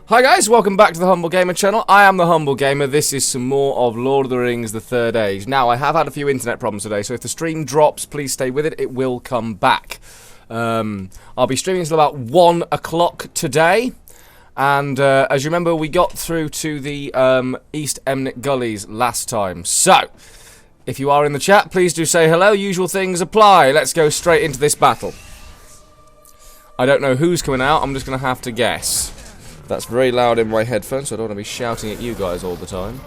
Hi guys, welcome back to the Humble Gamer channel. I am the Humble Gamer. This is some more of Lord of the Rings, the Third Age. Now, I have had a few internet problems today, so if the stream drops, please stay with it. It will come back. I'll be streaming until about 1 o'clock today. And as you remember, we got through to the East Emnet Gullies last time. So, if you are in the chat, please do say hello. Usual things apply. Let's go straight into this battle. I don't know who's coming out. I'm just going to have to guess. That's very loud in my headphones, so I don't want to be shouting at you guys all the time.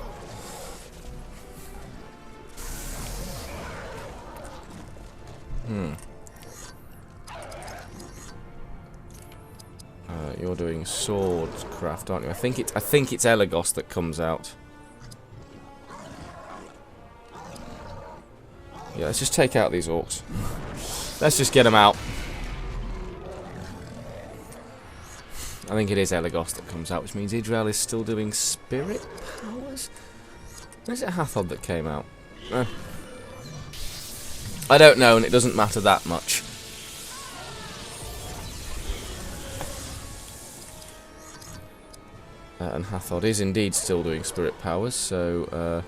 You're doing swordcraft, aren't you? I think it's Elagos that comes out. Yeah, let's just take out these orcs. Let's just get them out. I think it is Elagos that comes out, which means Idril is still doing spirit powers? Where's it Hathod that came out? I don't know, and it doesn't matter that much. And Hathod is indeed still doing spirit powers, so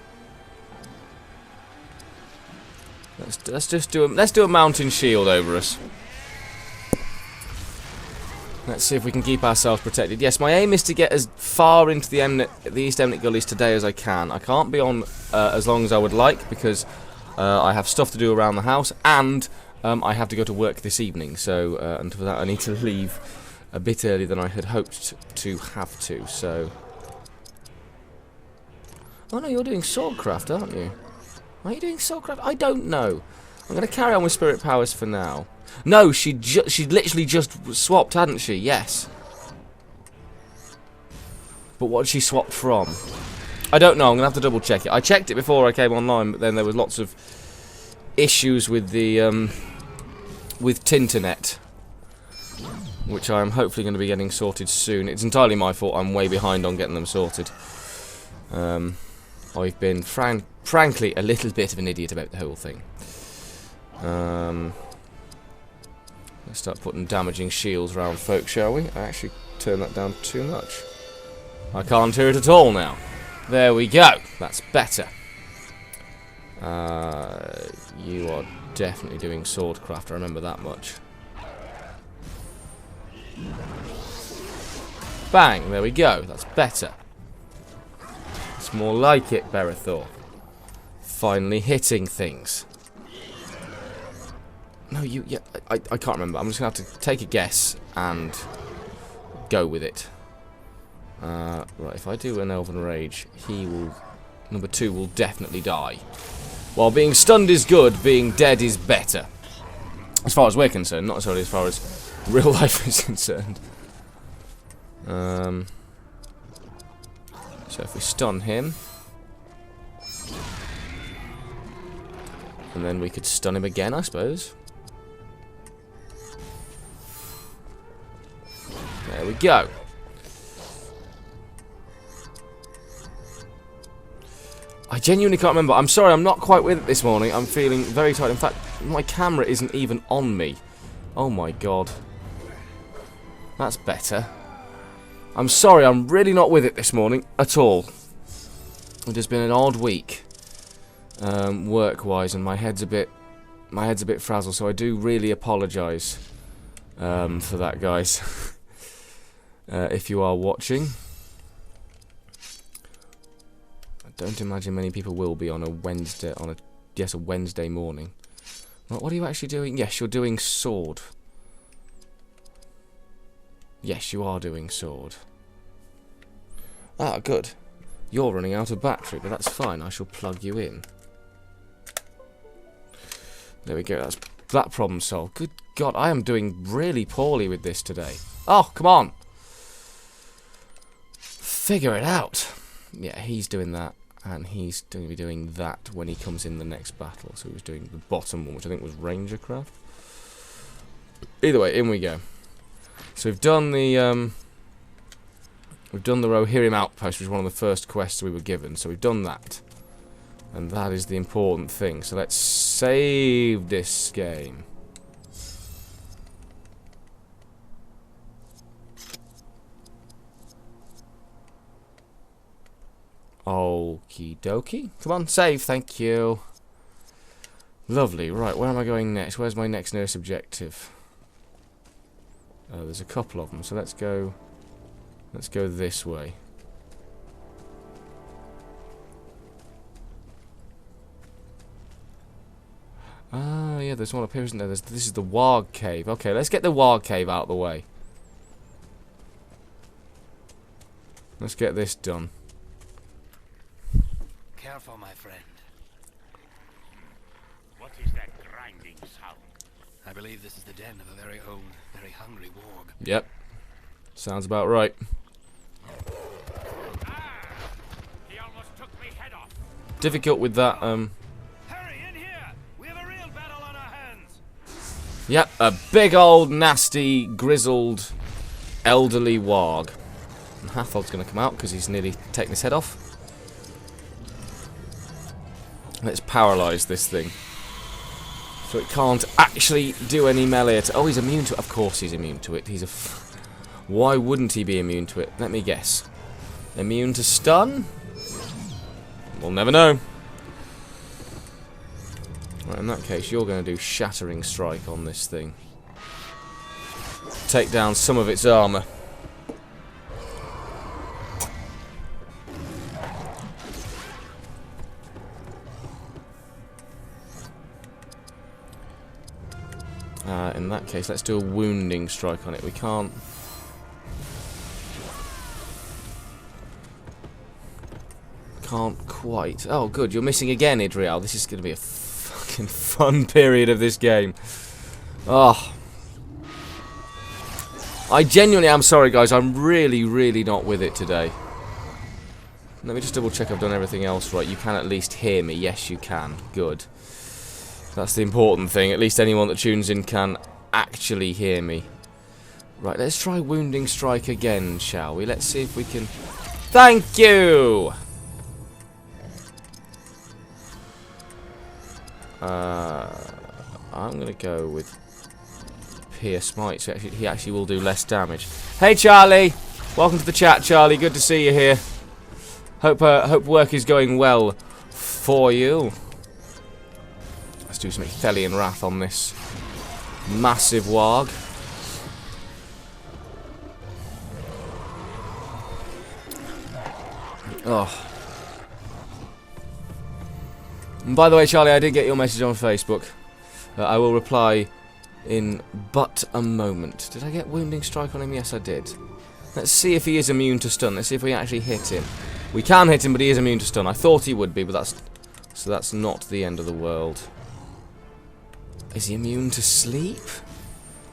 let's do a mountain shield over us. Let's see if we can keep ourselves protected. Yes, my aim is to get as far into the East Emnet Gullies today as I can. I can't be on as long as I would like because I have stuff to do around the house and I have to go to work this evening. So, and for that I need to leave a bit earlier than I had hoped to have to. So, oh no, you're doing swordcraft, aren't you? Are you doing swordcraft? I don't know. I'm going to carry on with spirit powers for now. No, she literally just swapped, hadn't she? Yes. But what she swapped from? I don't know. I'm gonna have to double check it. I checked it before I came online, but then there was lots of issues with the with Tinternet, which I am hopefully going to be getting sorted soon. It's entirely my fault. I'm way behind on getting them sorted. I've been frankly a little bit of an idiot about the whole thing. Let's start putting damaging shields around folk, shall we? I actually turned that down too much. I can't hear it at all now. There we go. That's better. You are definitely doing swordcraft. I remember that much. Bang. There we go. That's better. It's more like it, Berethor. Finally hitting things. No, yeah, I can't remember. I'm just going to have to take a guess and go with it. Right, if I do an Elven Rage, number 2 will definitely die. While being stunned is good, being dead is better. As far as we're concerned, not necessarily as far as real life is concerned. So if we stun him, and then we could stun him again, I suppose. There we go. I genuinely can't remember. I'm sorry, I'm not quite with it this morning. I'm feeling very tired. In fact, my camera isn't even on me. Oh my god. That's better. I'm sorry, I'm really not with it this morning at all. It has been an odd week, work-wise, and my head's a bit frazzled. So I do really apologise for that, guys. If you are watching, I don't imagine many people will be on a Wednesday, a Wednesday morning. What are you actually doing? Yes, you're doing sword. Yes, you are doing sword. Ah, good. You're running out of battery, but that's fine. I shall plug you in. There we go. That's that problem solved. Good God, I am doing really poorly with this today. Oh, come on. Figure it out. Yeah, he's doing that, and he's going to be doing that when he comes in the next battle. So he was doing the bottom one, which I think was Rangercraft. Either way, in we go. So we've done the Rohirrim outpost, which was one of the first quests we were given. So we've done that, and that is the important thing. So let's save this game. Okie dokie. Come on, save. Thank you. Lovely. Right, where am I going next? Where's my next nearest objective? There's a couple of them, so let's go this way. Ah, yeah, there's one up here, isn't there? This is the Warg Cave. Okay, let's get the Warg Cave out of the way. Let's get this done. Careful, my friend. What is that grinding sound? I believe this is the den of a very old, very hungry warg. Yep. Sounds about right. He almost took me head off. Difficult with that, Hurry, in here! We have a real battle on our hands! Yep, a big old, nasty, grizzled, elderly warg. And Hathold's going to come out because he's nearly taken his head off. Let's paralyse this thing. So it can't actually do any melee. Oh, he's immune to it. Of course he's immune to it. He's a... Why wouldn't he be immune to it? Let me guess. Immune to stun? We'll never know. Right, in that case, you're going to do Shattering Strike on this thing. Take down some of its armour. In that case, let's do a Wounding Strike on it. We can't... Can't quite. Oh, good. You're missing again, Idrial. This is going to be a fucking fun period of this game. Oh. I genuinely am sorry, guys. I'm really, really not with it today. Let me just double check I've done everything else right. You can at least hear me. Yes, you can. Good. That's the important thing. At least anyone that tunes in can actually hear me. Right, let's try Wounding Strike again, shall we? Let's see if we can... Thank you! I'm going to go with Pierce Smite, so he actually will do less damage. Hey, Charlie! Welcome to the chat, Charlie. Good to see you here. Hope work is going well for you. Let's do some Ithelian Wrath on this massive warg. Oh. And by the way, Charlie, I did get your message on Facebook. I will reply in but a moment. Did I get Wounding Strike on him? Yes, I did. Let's see if he is immune to stun. Let's see if we actually hit him. We can hit him, but he is immune to stun. I thought he would be, but that's not the end of the world. Is he immune to sleep?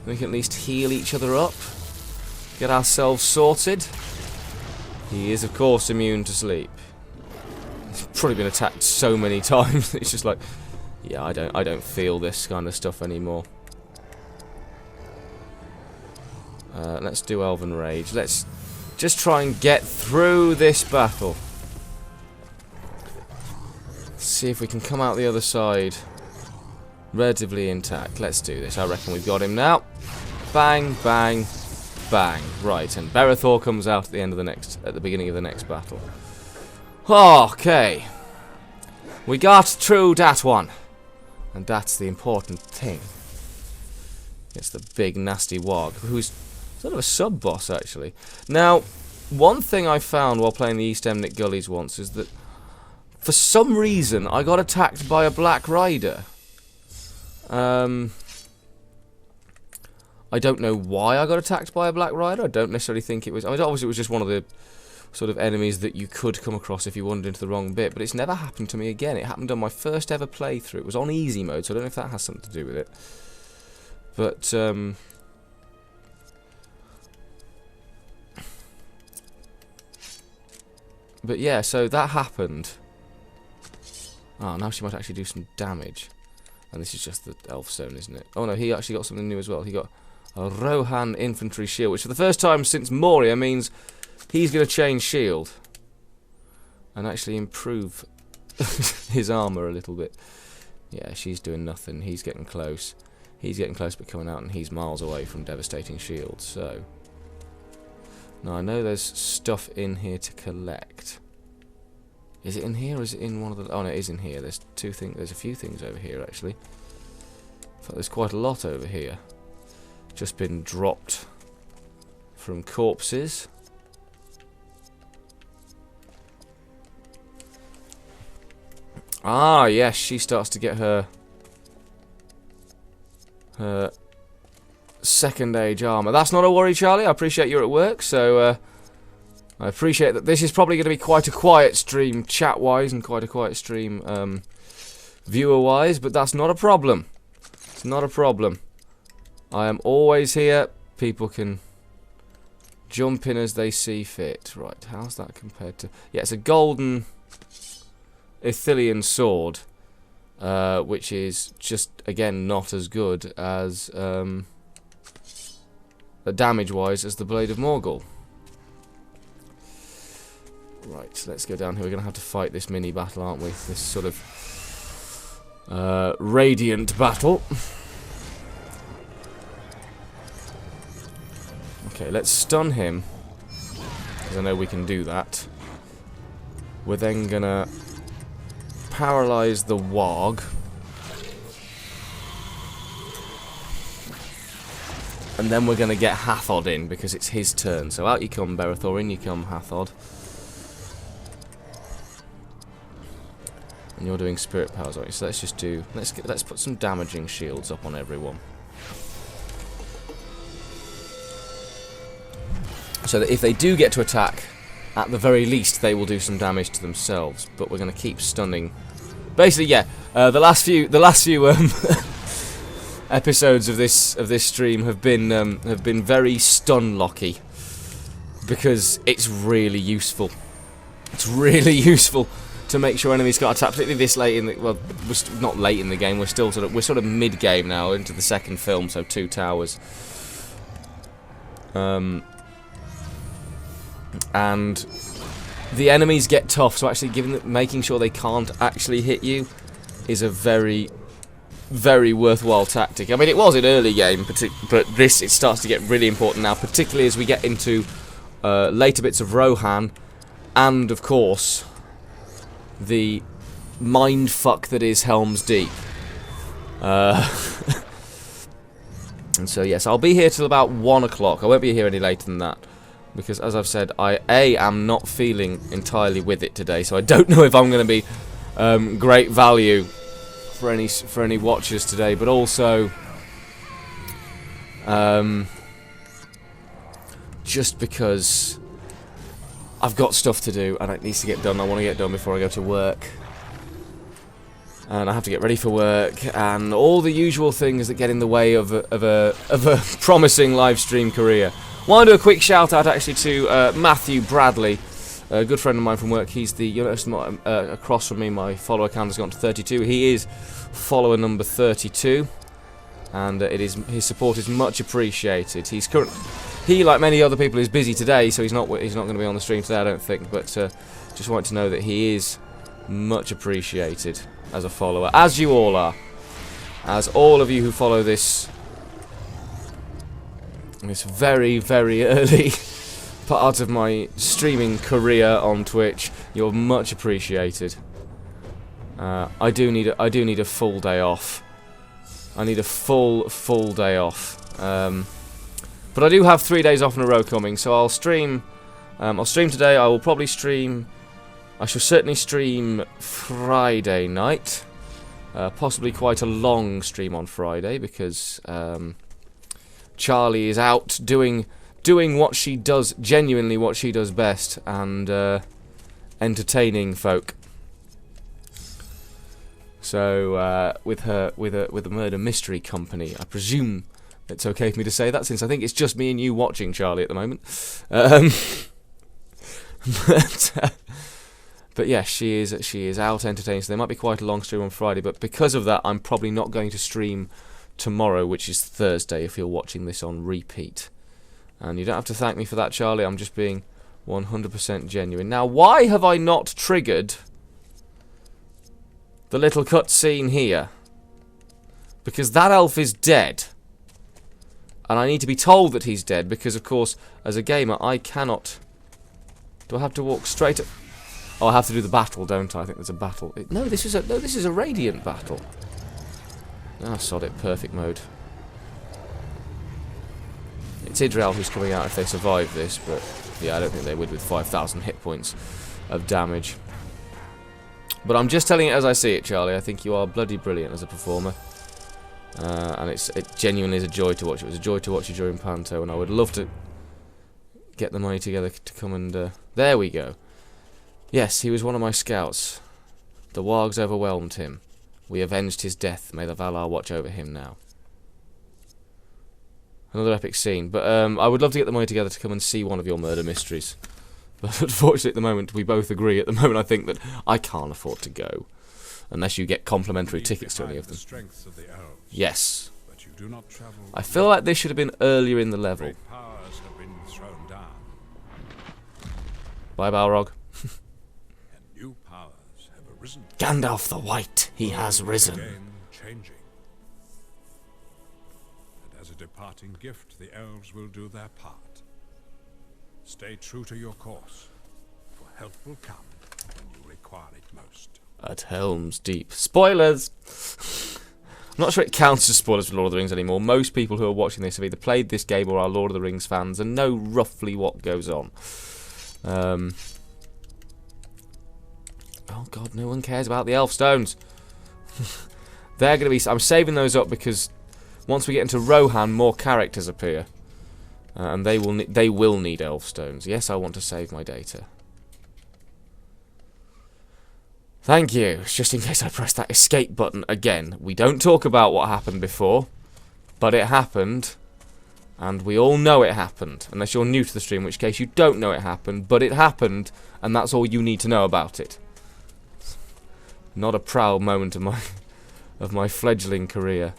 We can at least heal each other up. Get ourselves sorted. He is, of course, immune to sleep. He's probably been attacked so many times. It's just like, yeah, I don't feel this kind of stuff anymore. Let's do Elven Rage. Let's just try and get through this battle. See if we can come out the other side relatively intact. Let's do this. I reckon we've got him now. Bang, bang, bang. Right, and Berethor comes out at the beginning of the next battle. Okay. We got through that one. And that's the important thing. It's the big nasty warg, who's sort of a sub-boss, actually. Now, one thing I found while playing the East Emnick Gullies once is that for some reason I got attacked by a Black Rider. I don't know why I got attacked by a Black Rider. I don't necessarily think it was... I mean, obviously it was just one of the sort of enemies that you could come across if you wandered into the wrong bit, but it's never happened to me again. It happened on my first ever playthrough. It was on easy mode, so I don't know if that has something to do with it. But yeah, so that happened. Oh, now she might actually do some damage. And this is just the elf stone, isn't it? Oh no, he actually got something new as well. He got a Rohan infantry shield, which for the first time since Moria means he's going to change shield. And actually improve his armour a little bit. Yeah, she's doing nothing. He's getting close. He's getting close but coming out, and he's miles away from devastating shield, so... Now, I know there's stuff in here to collect. Is it in here or is it in one of the... Oh, no, it is in here. There's two things. There's a few things over here, actually. In fact, there's quite a lot over here. Just been dropped from corpses. Ah, yes, she starts to get her second age armor. That's not a worry, Charlie. I appreciate you're at work, so I appreciate that. This is probably going to be quite a quiet stream chat-wise and quite a quiet stream viewer-wise, but that's not a problem. It's not a problem. I am always here. People can jump in as they see fit. Right, how's that compared to... Yeah, it's a golden Ithilien sword, which is just, again, not as good as... damage-wise as the Blade of Morgul. Right, let's go down here. We're going to have to fight this mini-battle, aren't we? This sort of radiant battle. Okay, let's stun him, because I know we can do that. We're then going to paralyze the Warg. And then we're going to get Hathod in, because it's his turn. So out you come, Berethor, in you come, Hathod. And you're doing spirit powers, aren't you? So let's just do... Let's put some damaging shields up on everyone. So that if they do get to attack, at the very least they will do some damage to themselves. But we're going to keep stunning. Basically, yeah. The last few episodes of this stream have been very stun-locky, because it's really useful. It's really useful to make sure enemies can't attack, particularly this late in the... Well, we're not late in the game. We're still sort of mid-game now, into the second film, so 2 towers. And the enemies get tough, so actually making sure they can't actually hit you is a very, very worthwhile tactic. I mean, it was in early game, but it starts to get really important now, particularly as we get into later bits of Rohan, and of course the mindfuck that is Helm's Deep. And so yes, I'll be here till about 1 o'clock. I won't be here any later than that, because as I've said, I am not feeling entirely with it today, so I don't know if I'm going to be great value for any watchers today, but also just because I've got stuff to do and it needs to get done. I want to get done before I go to work, and I have to get ready for work and all the usual things that get in the way of a promising live stream career. I want to do a quick shout out actually to Matthew Bradley, a good friend of mine from work. He's the, you know, across from me, my follower count has gone to 32. He is follower number 32, and his support is much appreciated. He, like many other people, is busy today, so he's not going to be on the stream today, I don't think. But just wanted to know that he is much appreciated as a follower, as you all are, as all of you who follow this very, very early part of my streaming career on Twitch. You're much appreciated. I do need a full day off. I need a full day off. But I do have 3 days off in a row coming, so I'll stream. I'll stream today. I will probably stream. I shall certainly stream Friday night. Possibly quite a long stream on Friday, because Charlie is out doing what she does, genuinely what she does best, and entertaining folk. So with a murder mystery company, I presume it's okay for me to say that, since I think it's just me and you watching Charlie at the moment. But yeah, she is out entertaining. So there might be quite a long stream on Friday, but because of that, I'm probably not going to stream tomorrow, which is Thursday, if you're watching this on repeat. And you don't have to thank me for that, Charlie. I'm just being 100% genuine. Now, why have I not triggered the little cutscene here? Because that elf is dead. And I need to be told that he's dead, because, of course, as a gamer, I cannot... Do I have to walk straight up? Oh, I have to do the battle, don't I? I think there's a battle. No, this is a radiant battle. Ah, sod it. Perfect mode. It's Idriel who's coming out if they survive this, but yeah, I don't think they would with 5,000 hit points of damage. But I'm just telling it as I see it, Charlie. I think you are bloody brilliant as a performer. And it genuinely is a joy to watch. It was a joy to watch you during Panto, and I would love to get the money together to come and... there we go. Yes, he was one of my scouts. The wargs overwhelmed him. We avenged his death. May the Valar watch over him now. Another epic scene. But I would love to get the money together to come and see one of your murder mysteries. But unfortunately, at the moment, we both agree. At the moment, I think that I can't afford to go. Unless you get complimentary tickets to any of them. Yes. But you do not travel. I feel like this should have been earlier in the level. Powers have been thrown down. Bye, Balrog. And new powers have arisen. Gandalf the White, he has risen. Again changing. And as a departing gift, the elves will do their part. Stay true to your course, for help will come when you require it most. At Helm's Deep. Spoilers! I'm not sure it counts as spoilers for Lord of the Rings anymore. Most people who are watching this have either played this game or are Lord of the Rings fans and know roughly what goes on. Oh god, no one cares about the Elf Stones. They're going to be... I'm saving those up because once we get into Rohan, more characters appear. And they will need Elf Stones. Yes, I want to save my data. Thank you. Just in case I press that escape button again. We don't talk about what happened before, but it happened, and we all know it happened. Unless you're new to the stream, in which case you don't know it happened, but it happened, and that's all you need to know about it. Not a proud moment of my fledgling career.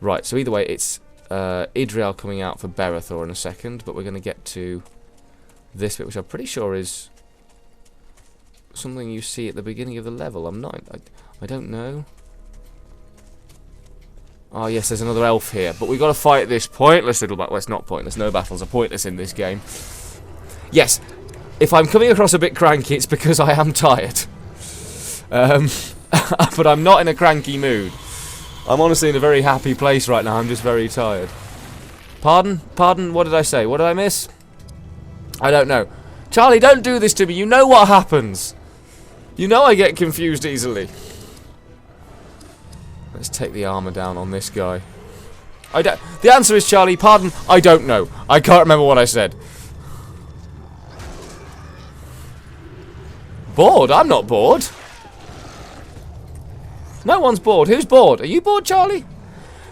Right, so either way, it's Idriel coming out for Berethor in a second, but we're going to get to this bit, which I'm pretty sure is something you see at the beginning of the level. I don't know. Oh yes, there's another elf here, but we've got to fight this pointless little battle. Well, it's not pointless. No battles are pointless in this game. Yes, if I'm coming across a bit cranky, it's because I am tired. But I'm not in a cranky mood. I'm honestly in a very happy place right now. I'm just very tired. Pardon? Pardon? What did I say? What did I miss? I don't know. Charlie, don't do this to me. You know what happens. You know I get confused easily. Let's take the armor down on this guy. The answer is, Charlie, pardon, I don't know. I can't remember what I said. Bored? I'm not bored. No one's bored. Who's bored? Are you bored, Charlie?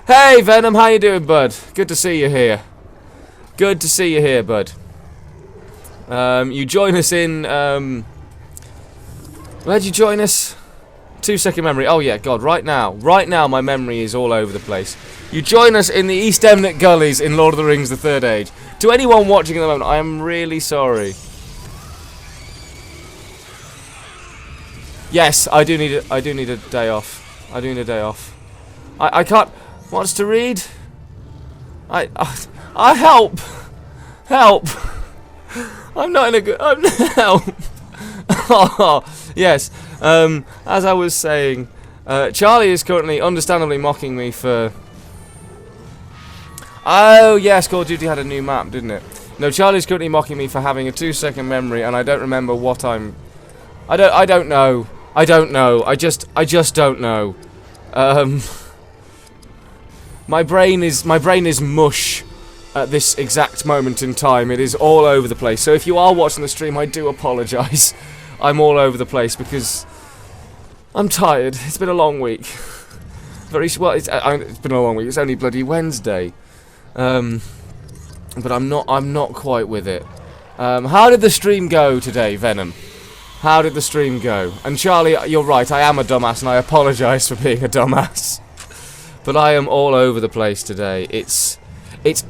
Hey, Venom, how you doing, bud? Good to see you here. Good to see you here, bud. You join us in, where'd you join us? 2-second memory. Oh yeah, God, right now my memory is all over the place. You join us in the East Emnet Gullies in Lord of the Rings: The Third Age. To anyone watching at the moment, I am really sorry. Yes, I do need a day off. I do need a day off. I can't. Wants to read? I help. Help. I'm not in a good. Help. Oh, yes. As I was saying, Charlie is currently understandably mocking me for. Oh yes, Call of Duty had a new map, didn't it? No, Charlie's currently mocking me for having a 2-second memory, and I don't remember what I'm. I don't know. I don't know. I just don't know. My brain is mush at this exact moment in time. It is all over the place. So if you are watching the stream, I do apologise. I'm all over the place because I'm tired. It's been a long week. It's been a long week. It's only bloody Wednesday. But I'm not quite with it. How did the stream go today, Venom? How did the stream go? And Charlie, you're right, I am a dumbass and I apologise for being a dumbass. But I am all over the place today. It's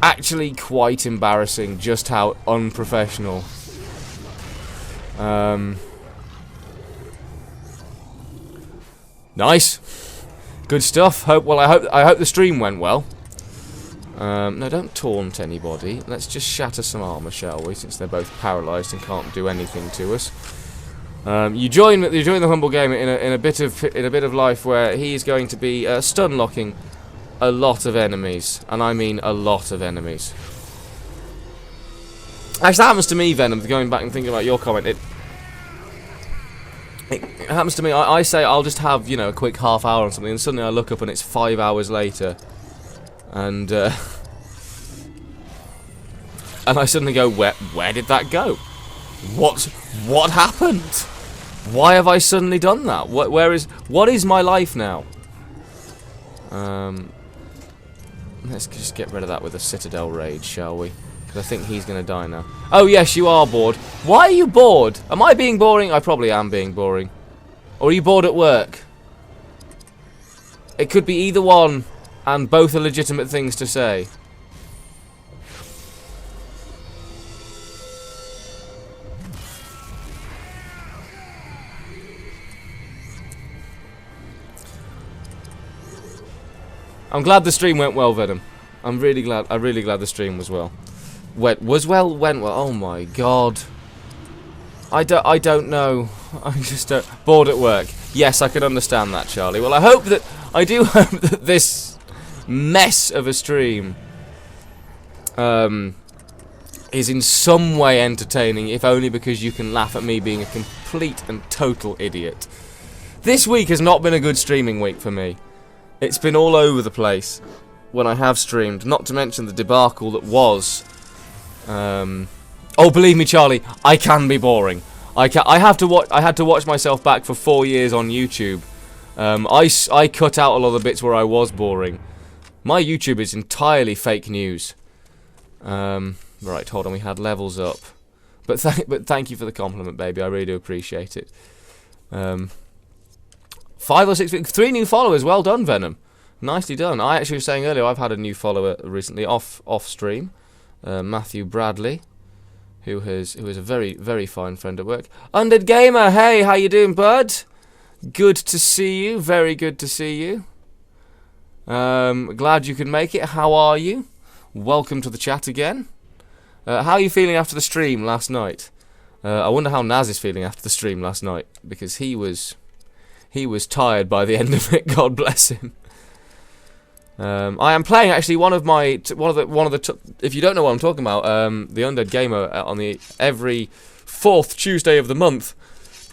actually quite embarrassing just how unprofessional. Nice. Good stuff. I hope the stream went well. No, don't taunt anybody. Let's just shatter some armour, shall we, since they're both paralysed and can't do anything to us. You join the humble gamer in a bit of life where he's going to be stun locking a lot of enemies, and I mean a lot of enemies. Actually, that happens to me, Venom. Going back and thinking about your comment, it happens to me. I say I'll just have, you know, a quick half hour or something, and suddenly I look up and it's 5 hours later, and I suddenly go, where did that go? What happened? Why have I suddenly done that? What is my life now? Let's just get rid of that with a Citadel Rage, shall we? Because I think he's going to die now. Oh, yes, you are bored. Why are you bored? Am I being boring? I probably am being boring. Or are you bored at work? It could be either one, and both are legitimate things to say. I'm glad the stream went well, Venom. I'm really glad the stream was well. Went well. Oh my god. I don't know. I'm just bored at work. Yes, I can understand that, Charlie. Well, I do hope that this mess of a stream is in some way entertaining, if only because you can laugh at me being a complete and total idiot. This week has not been a good streaming week for me. It's been all over the place when I have streamed, not to mention the debacle that was. Oh, believe me, Charlie, I can be boring. I had to watch myself back for 4 years on YouTube. I cut out a lot of the bits where I was boring. My YouTube is entirely fake news. Right, hold on, we had levels up. But thank you for the compliment, baby. I really do appreciate it. 5 or 6 weeks, 3 new followers. Well done, Venom. Nicely done. I actually was saying earlier I've had a new follower recently off stream, Matthew Bradley, who is a very, very fine friend at work. Undead Gamer, hey, how you doing, bud? Good to see you. Very good to see you. Glad you could make it. How are you? Welcome to the chat again. How are you feeling after the stream last night? I wonder how Naz is feeling after the stream last night, because he was tired by the end of it. God bless him. I am playing actually one of the if you don't know what I'm talking about, the Undead Gamer on every 4th Tuesday of the month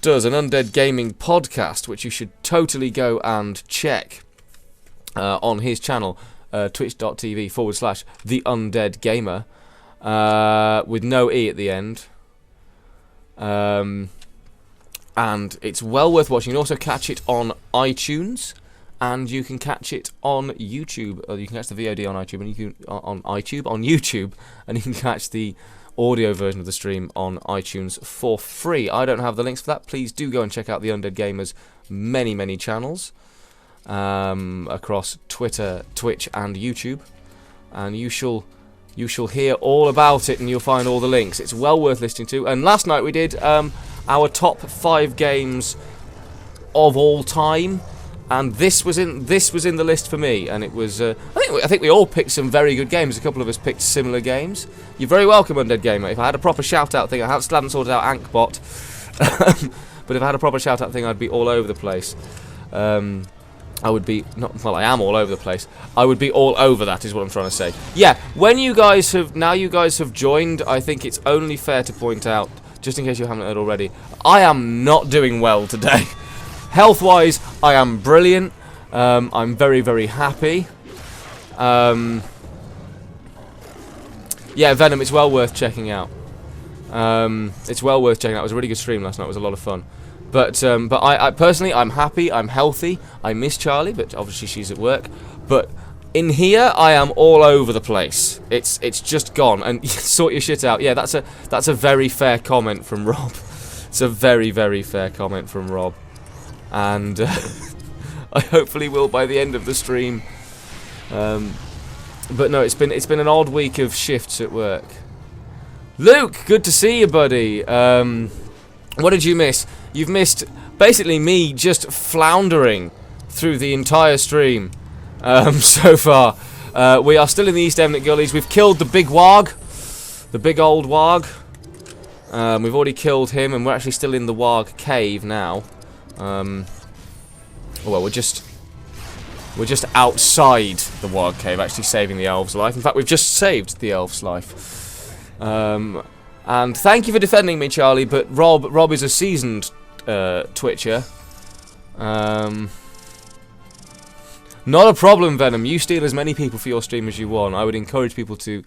does an Undead Gaming podcast, which you should totally go and check on his channel, twitch.tv/The Undead Gamer, with no E at the end. And it's well worth watching. You can also catch it on iTunes, and you can catch it on YouTube. You can catch the VOD on iTunes, and you can on YouTube, and you can catch the audio version of the stream on iTunes for free. I don't have the links for that. Please do go and check out the Undead Gamer's many channels across Twitter, Twitch, and YouTube, and you shall hear all about it, and you'll find all the links. It's well worth listening to. And last night we did our top 5 games of all time, and this was in the list for me. And it was I think we all picked some very good games. A couple of us picked similar games. You're very welcome, Undead Gamer. If I had a proper shout out thing, I still haven't sorted out Ankbot, but if I had a proper shout out thing, I'd be all over the place. I would be I am all over the place. I would be all over that, is what I'm trying to say. Yeah, when you guys have joined, I think it's only fair to point out, just in case you haven't heard already, I am not doing well today. Health-wise, I am brilliant. I'm very, very happy. Yeah, Venom, it's well worth checking out. It's well worth checking out. It was a really good stream last night. It was a lot of fun. But I personally, I'm happy, I'm healthy. I miss Charlie, but obviously she's at work. But in here, I am all over the place. It's just gone. And sort your shit out. Yeah, that's a very fair comment from Rob. It's a very, very fair comment from Rob. And I hopefully will by the end of the stream. But no, it's been an odd week of shifts at work. Luke, good to see you, buddy. What did you miss? You've missed basically me just floundering through the entire stream so far. We are still in the East Emnet Gullies. We've killed the big warg, the big old warg. We've already killed him, and we're actually still in the Warg cave now. Well, we're just outside the Warg cave, actually saving the elf's life. In fact, we've just saved the elf's life. And thank you for defending me, Charlie. But Rob is a seasoned Twitcher. Not a problem, Venom. You steal as many people for your stream as you want. I would encourage people to,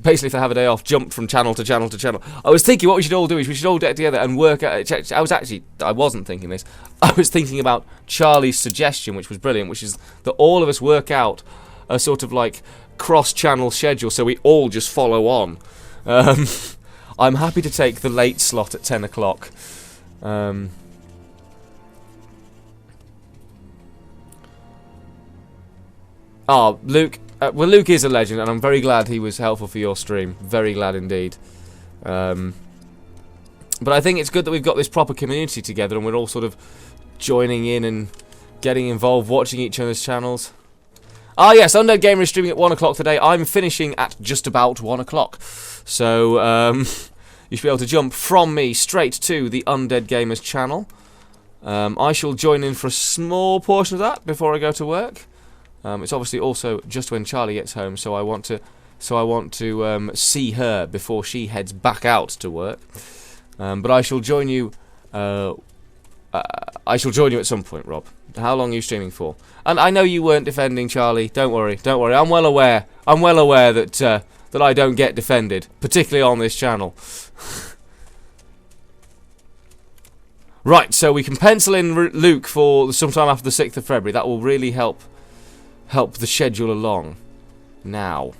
basically, if they have a day off, jump from channel to channel to channel. I was thinking what we should all do is we should all get together and work out. I wasn't thinking this. I was thinking about Charlie's suggestion, which was brilliant, which is that all of us work out a sort of like cross-channel schedule so we all just follow on. I'm happy to take the late slot at 10 o'clock. Luke. Well, Luke is a legend, and I'm very glad he was helpful for your stream. Very glad indeed. But I think it's good that we've got this proper community together, and we're all sort of joining in and getting involved, watching each other's channels. Ah, yes, Undead Gamer is streaming at 1 o'clock today. I'm finishing at just about 1 o'clock. So, you should be able to jump from me straight to the Undead Gamer's channel. I shall join in for a small portion of that before I go to work. It's obviously also just when Charlie gets home, so I want to see her before she heads back out to work. But I shall join you. I shall join you at some point, Rob. How long are you streaming for? And I know you weren't defending Charlie. Don't worry. Don't worry. I'm well aware. I'm well aware that that I don't get defended, particularly on this channel. Right. So we can pencil in Luke for sometime after the 6th of February. That will really help the schedule along. Now,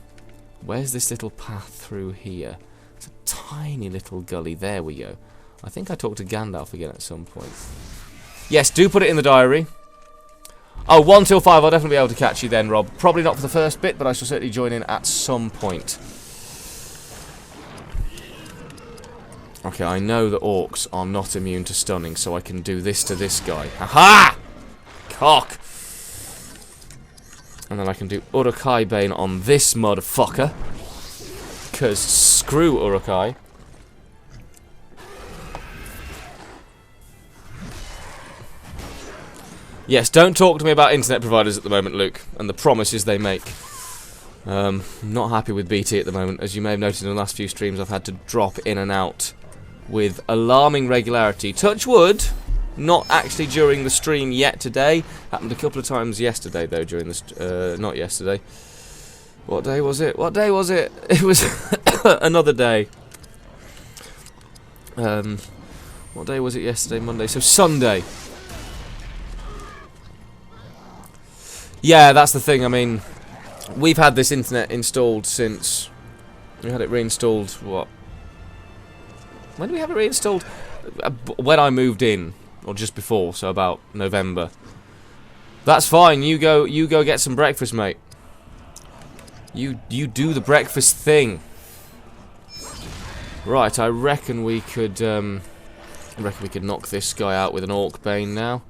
where's this little path through here? It's a tiny little gully. There we go. I think I talked to Gandalf again at some point. Yes, do put it in the diary. Oh, 1 till 5, I'll definitely be able to catch you then, Rob. Probably not for the first bit, but I shall certainly join in at some point. Okay, I know that orcs are not immune to stunning, so I can do this to this guy. Ha-ha! Cock! And then I can do Uruk-hai Bane on this motherfucker. Because screw Uruk-hai. Yes, don't talk to me about internet providers at the moment, Luke, and the promises they make. Not happy with BT at the moment. As you may have noticed in the last few streams, I've had to drop in and out with alarming regularity. Touch wood! Not actually during the stream yet today. Happened a couple of times yesterday, though, during the... not yesterday. What day was it? What day was it? It was another day. What day was it yesterday? Monday. So Sunday. Yeah, that's the thing. I mean, we've had this internet installed since... We had it reinstalled, what? When did we have it reinstalled? When I moved in. Or just before, so about November. That's fine. You go get some breakfast, mate. You do the breakfast thing. Right, I reckon we could knock this guy out with an Orc Bane now.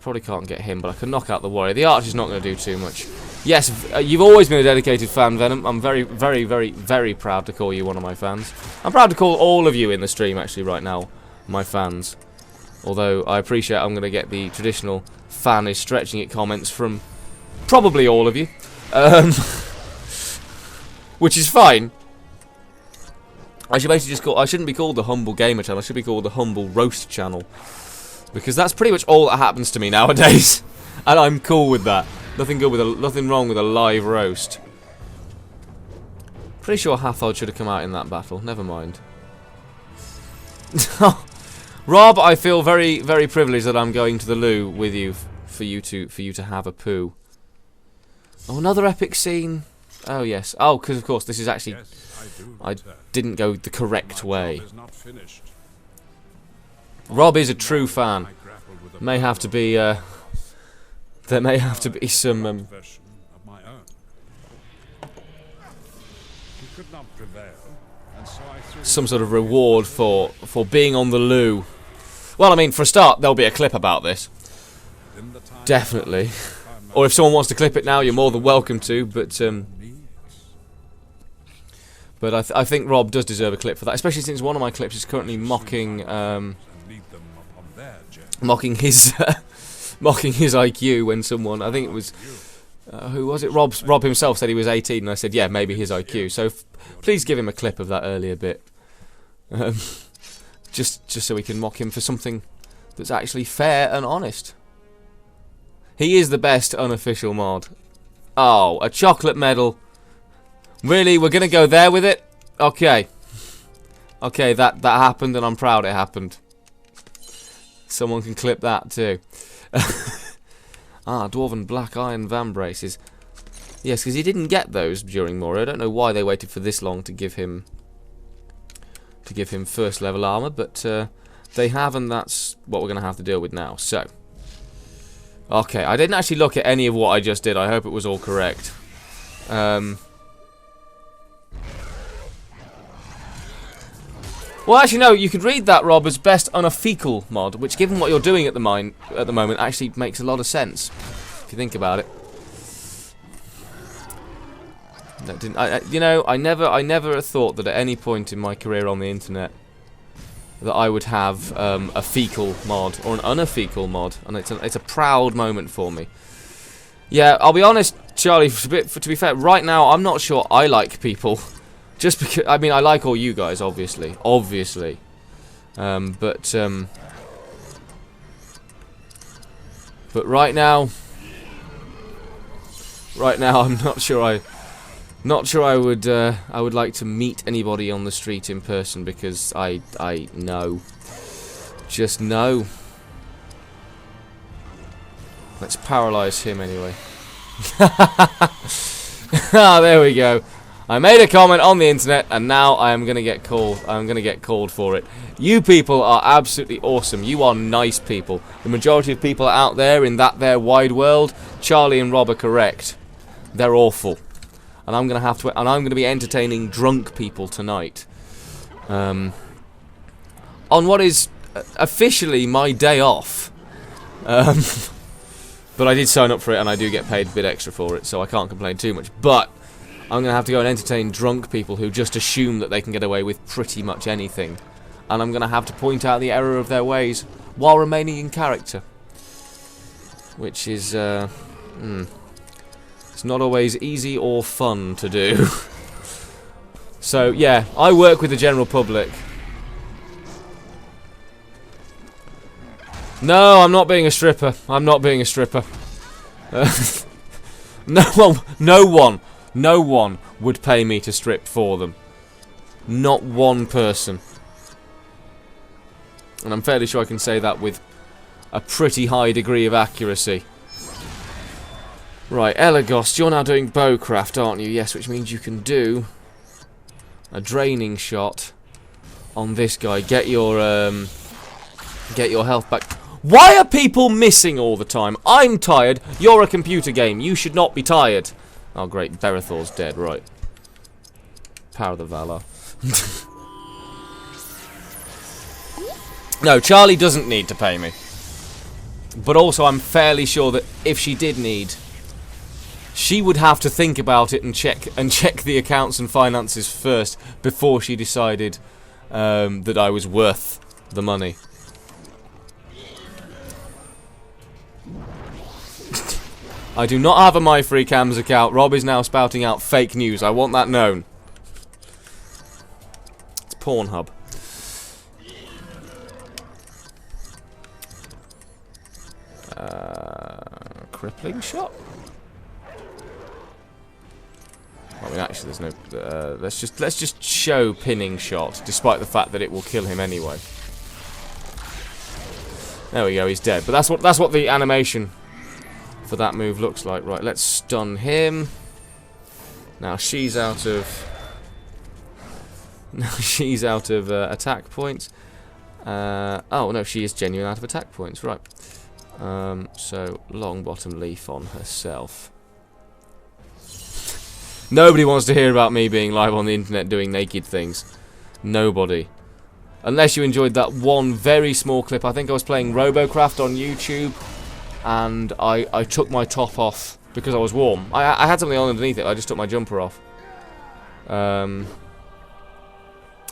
Probably can't get him, but I can knock out the warrior. The archer's not going to do too much. Yes, you've always been a dedicated fan, Venom. I'm very, very, very, very proud to call you one of my fans. I'm proud to call all of you in the stream, actually, right now, my fans. Although I appreciate I'm going to get the traditional fan is stretching it comments from probably all of you. Which is fine. I should basically just call... I shouldn't be called the Humble Gamer channel. I should be called the Humble Roast channel. Because that's pretty much all that happens to me nowadays. And I'm cool with that. Nothing wrong with a live roast. Pretty sure Hathod should have come out in that battle. Never mind. Rob, I feel very, very privileged that I'm going to the loo with you for you to have a poo. Oh, another epic scene. Oh yes. Oh, because of course this is actually. Yes, I didn't go the correct way. Rob is a true fan. May have to be. There may have to be some. Some sort of reward for being on the loo. Well, I mean, for a start, there'll be a clip about this. Definitely. Or if someone wants to clip it now, you're more than welcome to. But But I think Rob does deserve a clip for that, especially since one of my clips is currently mocking mocking his mocking his IQ when someone, I think it was who was it? Rob himself said he was 18, and I said, yeah, maybe his IQ. So please give him a clip of that earlier bit, just so we can mock him for something that's actually fair and honest. He is the best unofficial mod. Oh, a chocolate medal. Really, we're gonna go there with it? Okay. Okay, that happened, and I'm proud it happened. Someone can clip that too. Dwarven Black Iron Van Braces. Yes, because he didn't get those during Moria. I don't know why they waited for this long to give him first level armor, but they have, and that's what we're going to have to deal with now. So, okay, I didn't actually look at any of what I just did. I hope it was all correct. Well, actually, no, you could read that, Rob, as best on a fecal mod, which, given what you're doing at the moment, actually makes a lot of sense, if you think about it. I never thought that at any point in my career on the internet that I would have a fecal mod or an unfecal mod, and it's a proud moment for me. Yeah, I'll be honest, Charlie. To be fair, right now I'm not sure I like people. Just because, I mean, I like all you guys, obviously, but right now, I'm not sure I would like to meet anybody on the street in person, because I know, just know. Let's paralyze him anyway. Ah, there we go. I made a comment on the internet, and now I am gonna get called. I'm gonna get called for it. You people are absolutely awesome. You are nice people. The majority of people out there in that there wide world, Charlie and Rob are correct. They're awful, and I'm gonna be entertaining drunk people tonight. On what is officially my day off. But I did sign up for it, and I do get paid a bit extra for it, so I can't complain too much. But I'm going to have to go and entertain drunk people who just assume that they can get away with pretty much anything. And I'm going to have to point out the error of their ways while remaining in character. Which is, it's not always easy or fun to do. So, yeah, I work with the general public. No, I'm not being a stripper. I'm not being a stripper. No one would pay me to strip for them. Not one person. And I'm fairly sure I can say that with a pretty high degree of accuracy. Right, Elagos, you're now doing bowcraft, aren't you? Yes, which means you can do a draining shot on this guy. Get your health back. Why are people missing all the time? I'm tired. You're a computer game. You should not be tired. Oh, great. Berethor's dead. Right. Power of the Valar. No, Charlie doesn't need to pay me. But also, I'm fairly sure that if she did need, she would have to think about it and check the accounts and finances first before she decided that I was worth the money. I do not have a MyFreeCams account. Rob is now spouting out fake news. I want that known. It's Pornhub. Crippling shot? I mean, actually, there's no. Let's just show pinning shot, despite the fact that it will kill him anyway. There we go. He's dead. But that's what the animation for that move looks like. Right, let's stun him. Now she's out of attack points. Oh no, she is genuine out of attack points. Right. So long bottom leaf on herself. Nobody wants to hear about me being live on the internet doing naked things. Nobody. Unless you enjoyed that one very small clip. I think I was playing Robocraft on YouTube, and I took my top off because I was warm. I had something on underneath it. I just took my jumper off.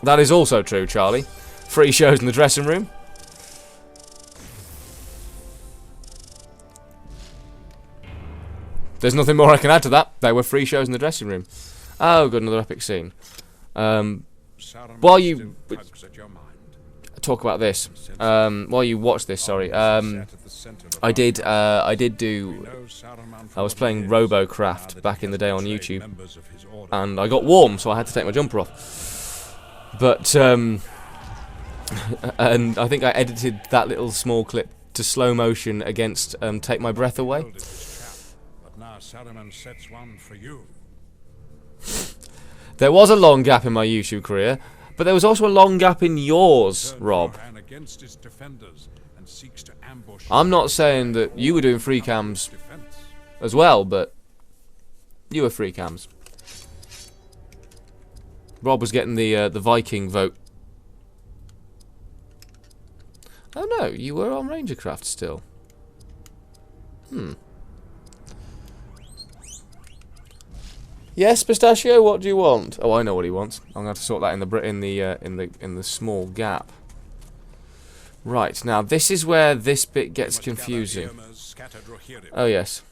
That is also true, Charlie. Free shows in the dressing room. There's nothing more I can add to that. There were free shows in the dressing room. Oh, good, another epic scene. While you talk about this, while you watch this, sorry, I was playing Robocraft back in the day on YouTube, and I got warm, so I had to take my jumper off. But and I think I edited that little small clip to slow motion against Take My Breath Away. There was a long gap in my YouTube career, but there was also a long gap in yours, Rob. I'm not saying that you were doing free cams as well, but you were free cams. Rob was getting the Viking vote. Oh no, you were on Rangercraft still. Yes, Pistachio. What do you want? Oh, I know what he wants. I'm going to have to sort that in the small gap. Right now, this is where this bit gets confusing. Oh yes,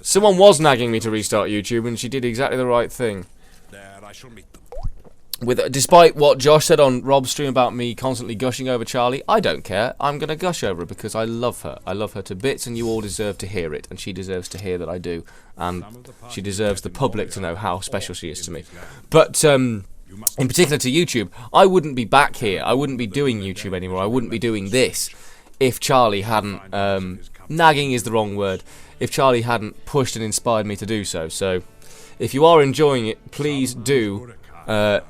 someone was nagging me to restart YouTube, and she did exactly the right thing. Despite what Josh said on Rob's stream about me constantly gushing over Charlie, I don't care. I'm going to gush over her because I love her. I love her to bits, and you all deserve to hear it. And she deserves to hear that I do. And she deserves the public to know how special she is to me. But in particular to YouTube, I wouldn't be back here. I wouldn't be doing YouTube anymore. I wouldn't be doing this if Charlie hadn't... nagging is the wrong word. If Charlie hadn't pushed and inspired me to do so. So if you are enjoying it, please do...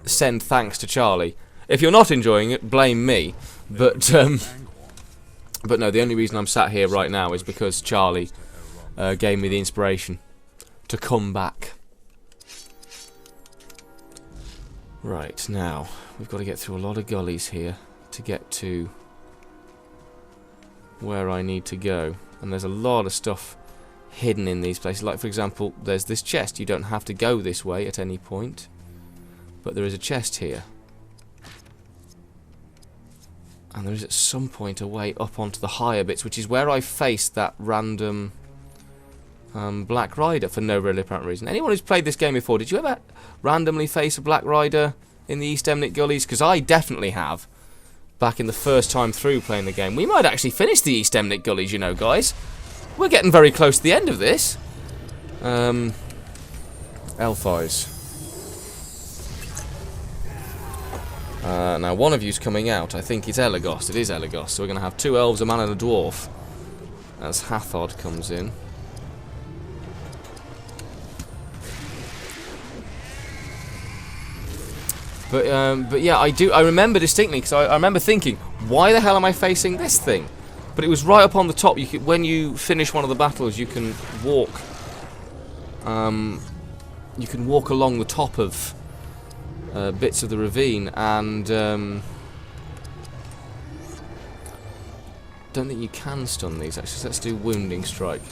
send thanks to Charlie. If you're not enjoying it, blame me. But no, the only reason I'm sat here right now is because Charlie gave me the inspiration to come back. Right, now we've got to get through a lot of gullies here to get to where I need to go, and there's a lot of stuff hidden in these places. Like, for example, there's this chest. You don't have to go this way at any point, but there is a chest here. And there is at some point a way up onto the higher bits, which is where I faced that random Black Rider for no really apparent reason. Anyone who's played this game before, did you ever randomly face a Black Rider in the East Emnick Gullies? Because I definitely have, back in the first time through playing the game. We might actually finish the East Emnick Gullies, you know, guys. We're getting very close to the end of this. Elf Eyes. Now, one of you's coming out. I think it's Elagos. It is Elagos. So we're going to have two elves, a man and a dwarf, as Hathod comes in. But yeah, I remember distinctly, because I remember thinking, why the hell am I facing this thing? But it was right up on the top. You could, when you finish one of the battles, you can walk. You can walk along the top of bits of the ravine, and don't think you can stun these. Actually, so let's do wounding strike.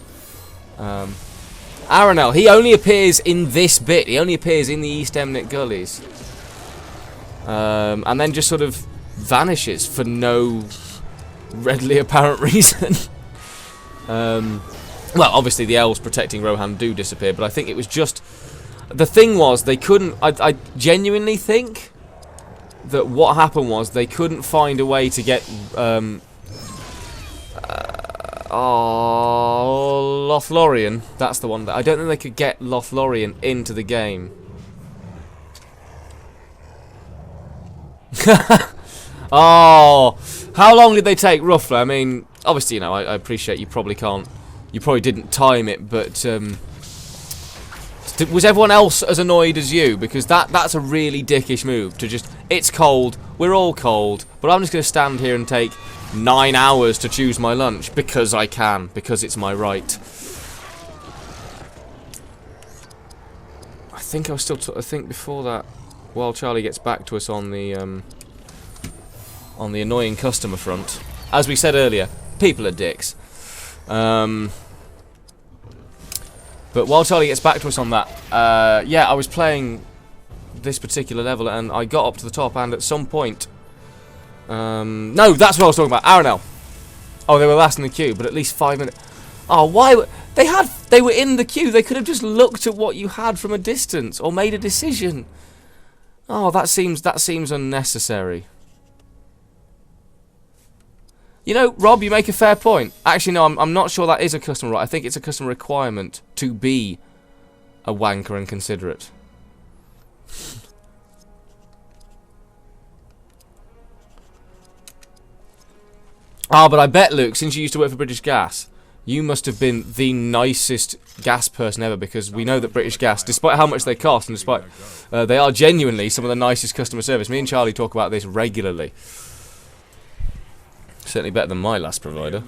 Aranel, he only appears in this bit. He only appears in the East Emnick Gullies, and then just sort of vanishes for no readily apparent reason. Well, obviously the elves protecting Rohan do disappear, but I think it was just... The thing was, they couldn't... I genuinely think that what happened was they couldn't find a way to get... Lothlorien. That's the one. I don't think they could get Lothlorien into the game. Oh, how long did they take, roughly? I mean, obviously, you know, I appreciate you probably can't... You probably didn't time it, but... was everyone else as annoyed as you? Because that's a really dickish move to just... It's cold, we're all cold, but I'm just going to stand here and take 9 hours to choose my lunch because I can, because it's my right. I think I was still... I think before that, while Charlie gets back to us on the annoying customer front, as we said earlier, people are dicks. But while Charlie gets back to us on that, yeah, I was playing this particular level, and I got up to the top, and at some point... no, that's what I was talking about. Argonath. Oh, they were last in the queue, but at least 5 minutes... Oh, why... They were in the queue. They could have just looked at what you had from a distance, or made a decision. Oh, that seems unnecessary. You know, Rob, you make a fair point. Actually, no, I'm not sure that is a customer right. I think it's a customer requirement to be a wanker and considerate. Ah, but I bet, Luke, since you used to work for British Gas, you must have been the nicest gas person ever, because we know that British Gas, despite how much they cost, and despite they are genuinely some of the nicest customer service. Me and Charlie talk about this regularly. Certainly better than my last provider.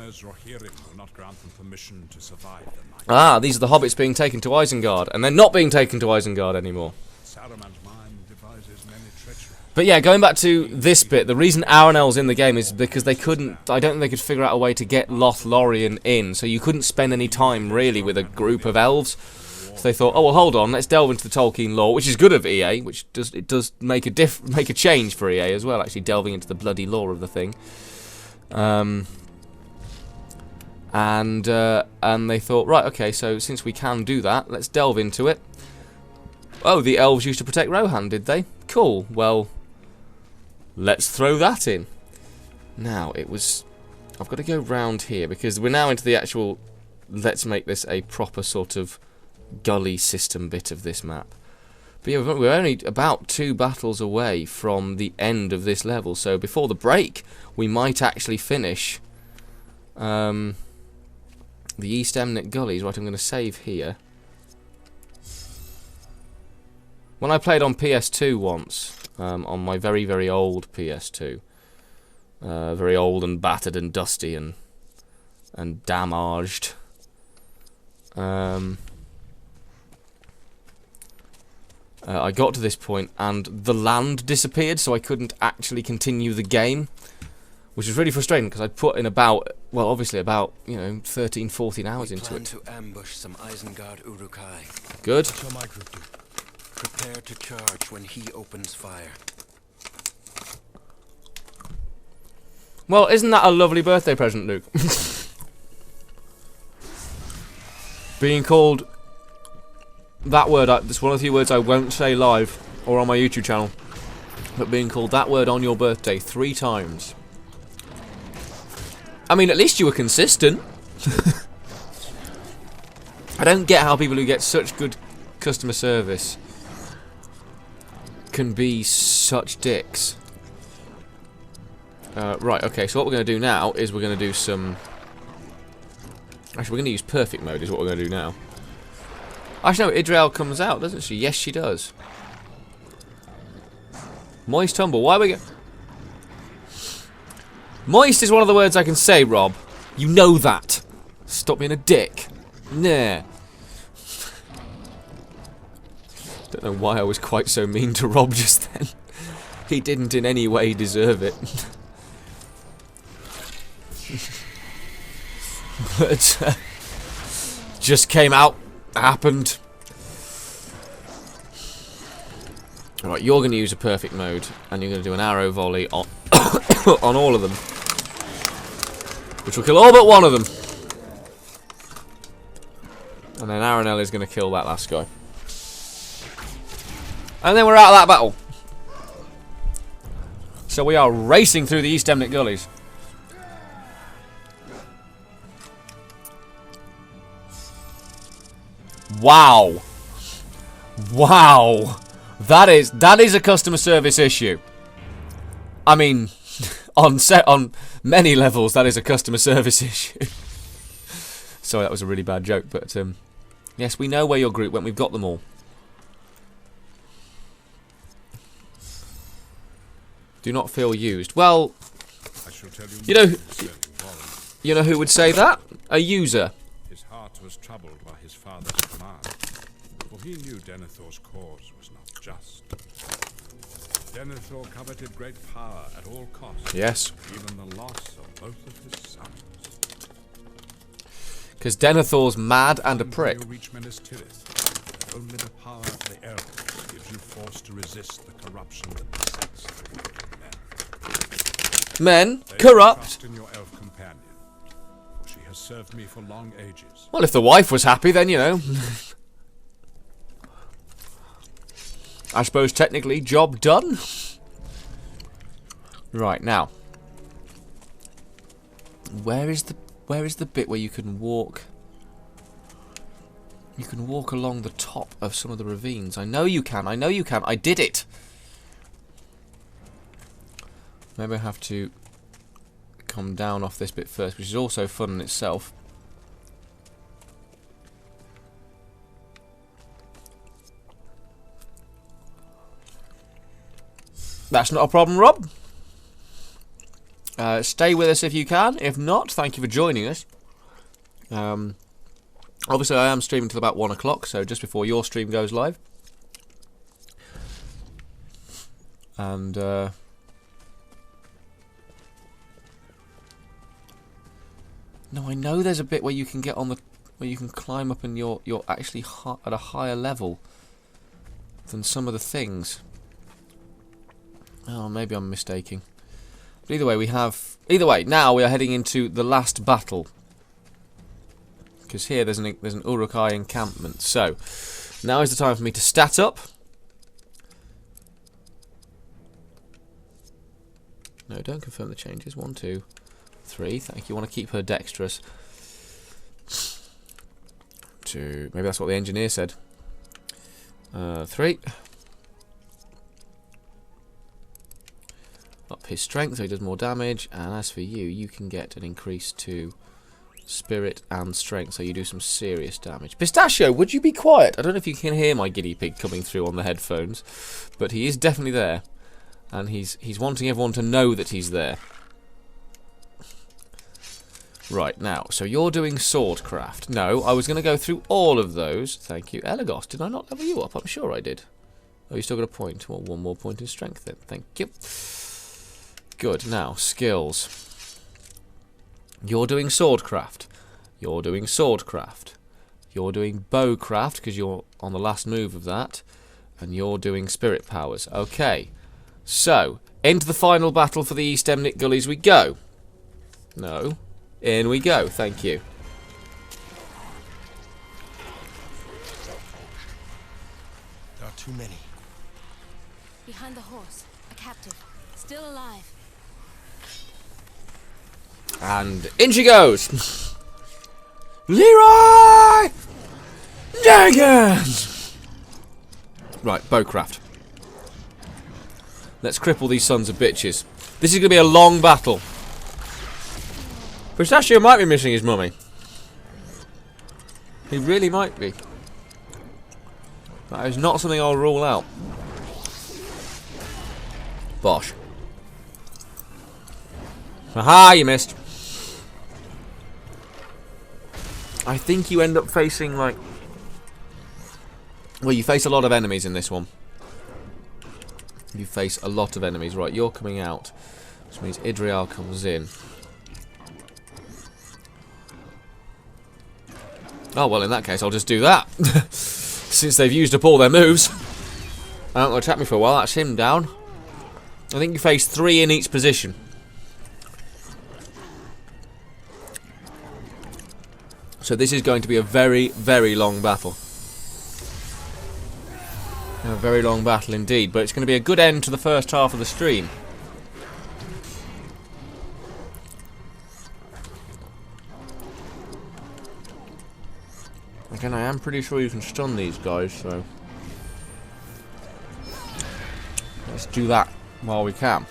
Ah, these are the hobbits being taken to Isengard, and they're not being taken to Isengard anymore. But yeah, going back to this bit, the reason Argonath's in the game is because they couldn't... I don't think they could figure out a way to get Lothlorien in, so you couldn't spend any time, really, with a group of elves. So they thought, oh, well, hold on, let's delve into the Tolkien lore, which is good of EA, which does make a change for EA as well, actually, delving into the bloody lore of the thing. And they thought, right, okay, so since we can do that, let's delve into it. Oh, the elves used to protect Rohan, did they? Cool, well... let's throw that in. Now, I've got to go round here, because we're now into the actual... let's make this a proper sort of gully system bit of this map. But yeah, we're only about 2 battles away from the end of this level, so before the break, we might actually finish the East Emnet Gullies. Right, I'm going to save here. When I played on PS2 once... on my very, very old PS2. Very old and battered and dusty and damaged. I got to this point and the land disappeared, so I couldn't actually continue the game, which was really frustrating because I'd put in about, well, obviously about, 13, 14 hours into it. To ambush some Isengard Urukai. Good. What shall my group do? Prepare to charge when he opens fire. Well, isn't that a lovely birthday present, Luke? Being called that word, it's one of the few words I won't say live or on my YouTube channel, but being called that word on your birthday 3 times. I mean, at least you were consistent. I don't get how people who get such good customer service can be such dicks. Right, okay, so what we're going to do now is we're going to do some... Actually, we're going to use perfect mode is what we're going to do now. Actually, no, Idriel comes out, doesn't she? Yes, she does. Moist Humble, why are we... Moist is one of the words I can say, Rob. You know that. Stop being a dick. Nah. Don't know why I was quite so mean to Rob just then. He didn't in any way deserve it. But just came out, happened. Alright, you're going to use a perfect mode, and you're going to do an arrow volley on, on all of them. Which will kill all but one of them. And then Argonath is going to kill that last guy. And then we're out of that battle. So we are racing through the East Emnet Gullies. Wow. Wow. That is a customer service issue. I mean, on many levels, that is a customer service issue. Sorry, that was a really bad joke, but yes, we know where your group went. We've got them all. Do not feel used. Well, you know who would say that? A user. His heart was troubled by his father's command, for he knew Denethor's cause was not just. Denethor coveted great power at all costs. Yes. Even the loss of both of his sons. Because Denethor's mad and a prick. Reach Minas Tirith, only the power of the elves gives you force to resist the corruption that besets the world of men. Men? They Corrupt? trust in your elf companion, for she has served me for long ages. Well, if the wife was happy, then, you know. I suppose technically, job done. Right, now. Where is the bit where you can walk? You can walk along the top of some of the ravines. I know you can. I know you can. I did it. Maybe I have to come down off this bit first, which is also fun in itself. That's not a problem, Rob. Stay with us if you can. If not, thank you for joining us. Obviously, I am streaming till about 1 o'clock, so just before your stream goes live. And no, I know there's a bit where you can get on the, where you can climb up, and you're actually at a higher level than some of the things. Oh, maybe I'm mistaking. But either way, now we are heading into the last battle. Because here there's an Uruk-hai encampment. So, now is the time for me to stat up. No, don't confirm the changes. 1, 2, 3. Thank you. Want to keep her dexterous. 2. Maybe that's what the engineer said. 3. Up his strength so he does more damage. And as for you, you can get an increase to spirit and strength, so you do some serious damage. Pistachio, would you be quiet? I don't know if you can hear my guinea pig coming through on the headphones, but he is definitely there. And he's wanting everyone to know that he's there. Right, now, so you're doing swordcraft. No, I was going to go through all of those. Thank you. Elagos, did I not level you up? I'm sure I did. Oh, you still got a point. Well, 1 more point in strength then. Thank you. Good, now, skills. You're doing swordcraft. You're doing swordcraft. You're doing bowcraft, because you're on the last move of that. And you're doing spirit powers. Okay. So, into the final battle for the East Emnic Gullies we go. No. In we go. Thank you. There are too many. Behind the horse, a captive, still alive. And in she goes. Leroy Jenkins. Right, bowcraft. Let's cripple these sons of bitches. This is going to be a long battle. Pistachio might be missing his mummy. He really might be. That is not something I'll rule out. Bosh. Aha, you missed. I think you end up facing, like... Well, you face a lot of enemies in this one. You face a lot of enemies. Right, you're coming out. Which means Idrial comes in. Oh, well, in that case, I'll just do that. Since they've used up all their moves. They're not going to attack me for a while. That's him down. I think you face 3 in each position. So this is going to be a very, very long battle. A very long battle indeed. But it's going to be a good end to the first half of the stream. Again, I am pretty sure you can stun these guys, so... Let's do that while we can.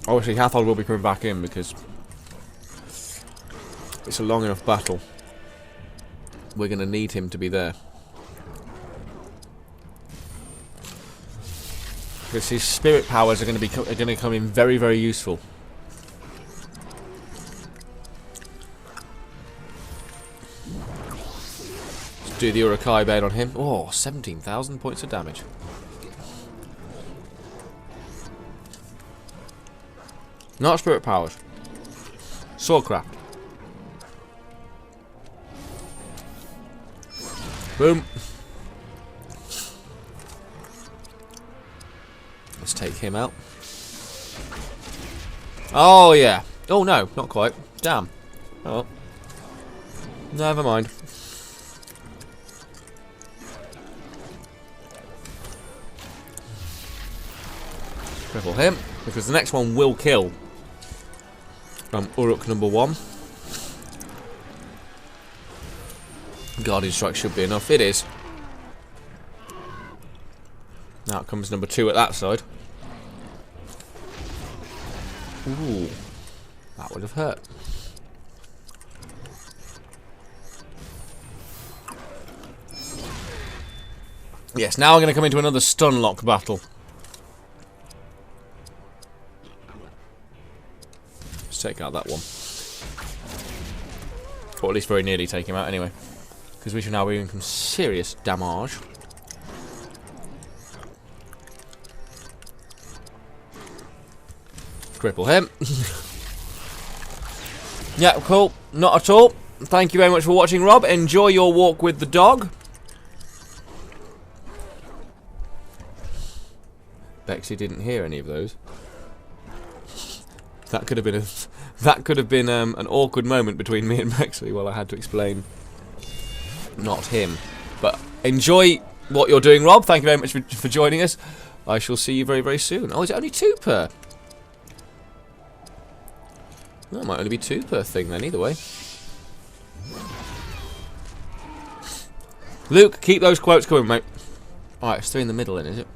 Obviously, Hathor will be coming back in because it's a long enough battle. We're going to need him to be there. Because his spirit powers are going to come in very, very useful. Let's do the Uruk-hai bait on him. Oh, 17,000 points of damage. Not spirit powers. Swordcraft. Boom. Let's take him out. Oh, yeah. Oh, no, not quite. Damn. Oh. Never mind. Cripple him, because the next one will kill. Uruk number 1. Guardian Strike should be enough. It is. Now comes number 2 at that side. Ooh. That would have hurt. Yes, now we're going to come into another stun lock battle. Let's take out that one. Or at least very nearly take him out anyway. Because we should now be doing some serious damage. Cripple him. Yeah, cool. Not at all. Thank you very much for watching, Rob. Enjoy your walk with the dog. Bexy didn't hear any of those. That could have been an awkward moment between me and Bexley while I had to explain not him. But enjoy what you're doing, Rob. Thank you very much for joining us. I shall see you very, very soon. Oh, is it only 2 per? That might only be 2 per thing then, either way. Luke, keep those quotes coming, mate. Alright, it's 3 in the middle then, is it?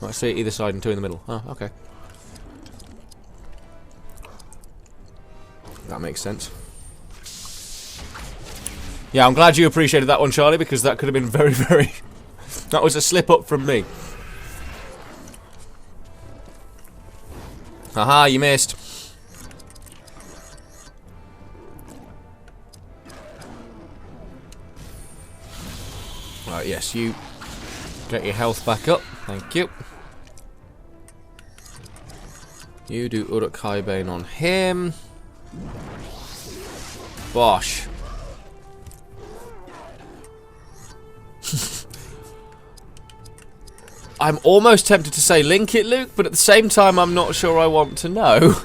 Right, 3 either side and 2 in the middle. Oh, okay. That makes sense. Yeah, I'm glad you appreciated that one, Charlie, because that could have been very, very... That was a slip up from me. Haha, you missed. Right, yes, you get your health back up. Thank you. You do Uruk-hai Bane on him. Bosh. I'm almost tempted to say link it, Luke, but at the same time I'm not sure I want to know.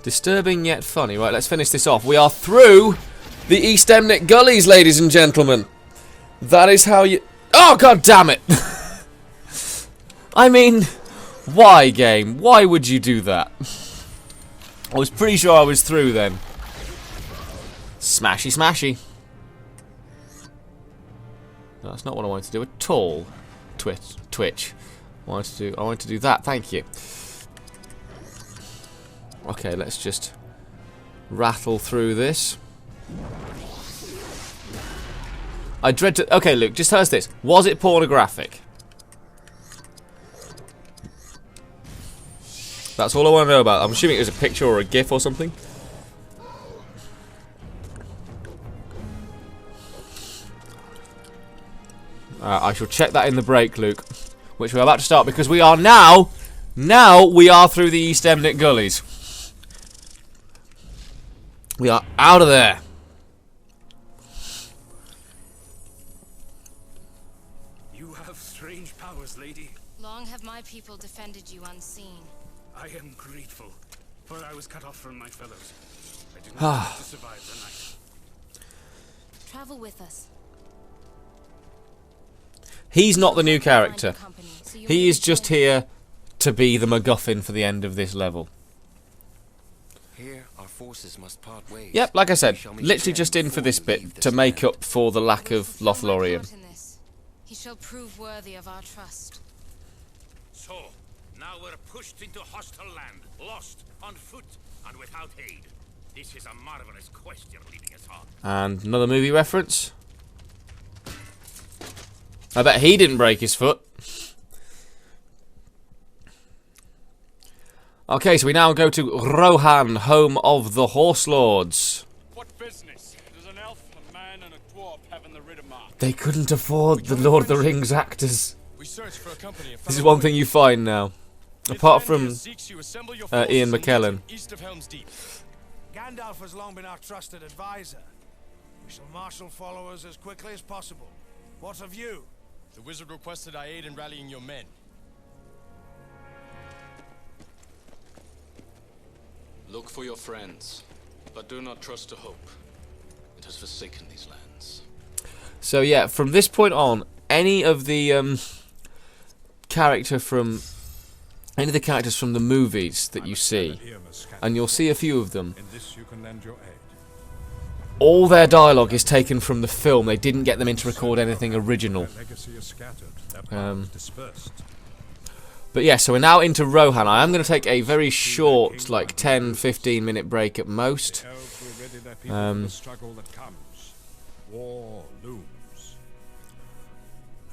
Disturbing yet funny. Right, let's finish this off. We are through the East Emnick Gullies, ladies and gentlemen. That is how you... Oh, god damn it! I mean, why, game? Why would you do that? I was pretty sure I was through then. Smashy, smashy. No, that's not what I wanted to do at all. Twitch. I wanted to do that. Thank you. Okay, let's just rattle through this. I dread to... Okay, Luke, just tell us this. Was it pornographic? That's all I want to know about. I'm assuming it was a picture or a GIF or something. I shall check that in the break, Luke. Which we're about to start because we are now we are through the East Emnick Gullies. We are out of there. You have strange powers, lady. Long have my people defended you unseen. I am grateful, for I was cut off from my fellows. I did not have to survive the night. Travel with us. He's not the new character. He is just here to be the MacGuffin for the end of this level. Here, our forces must part ways. Yep, like I said, literally just in for this bit to make up for the lack of Lothlorien. He shall prove worthy of our trust. So, now we're pushed into hostile land, lost, on foot, and without aid. This is a marvelous quest you're leading us on. And another movie reference. I bet he didn't break his foot. Okay, so we now go to Rohan, home of the Horse Lords. What business does an elf, a man, and a dwarf have in the Riddermark? They couldn't afford the Lord of the Rings actors. We search for a company. This is one thing you find now. Apart from Ian McKellen. East of Helm's Deep. Gandalf has long been our trusted advisor. We shall marshal followers as quickly as possible. What of you? The wizard requested I aid in rallying your men. Look for your friends, but do not trust to hope. It has forsaken these lands. So yeah, from this point on, any of the characters from the movies that you see, and you'll see a few of them, In this you can lend your aid. all their dialogue is taken from the film. They didn't get them in to record anything original. Their legacy is scattered, their powers dispersed. But yeah, so we're now into Rohan. I am going to take a very short, like 10-15 minute break at most. The elves will ready their people for the struggle that comes. War looms.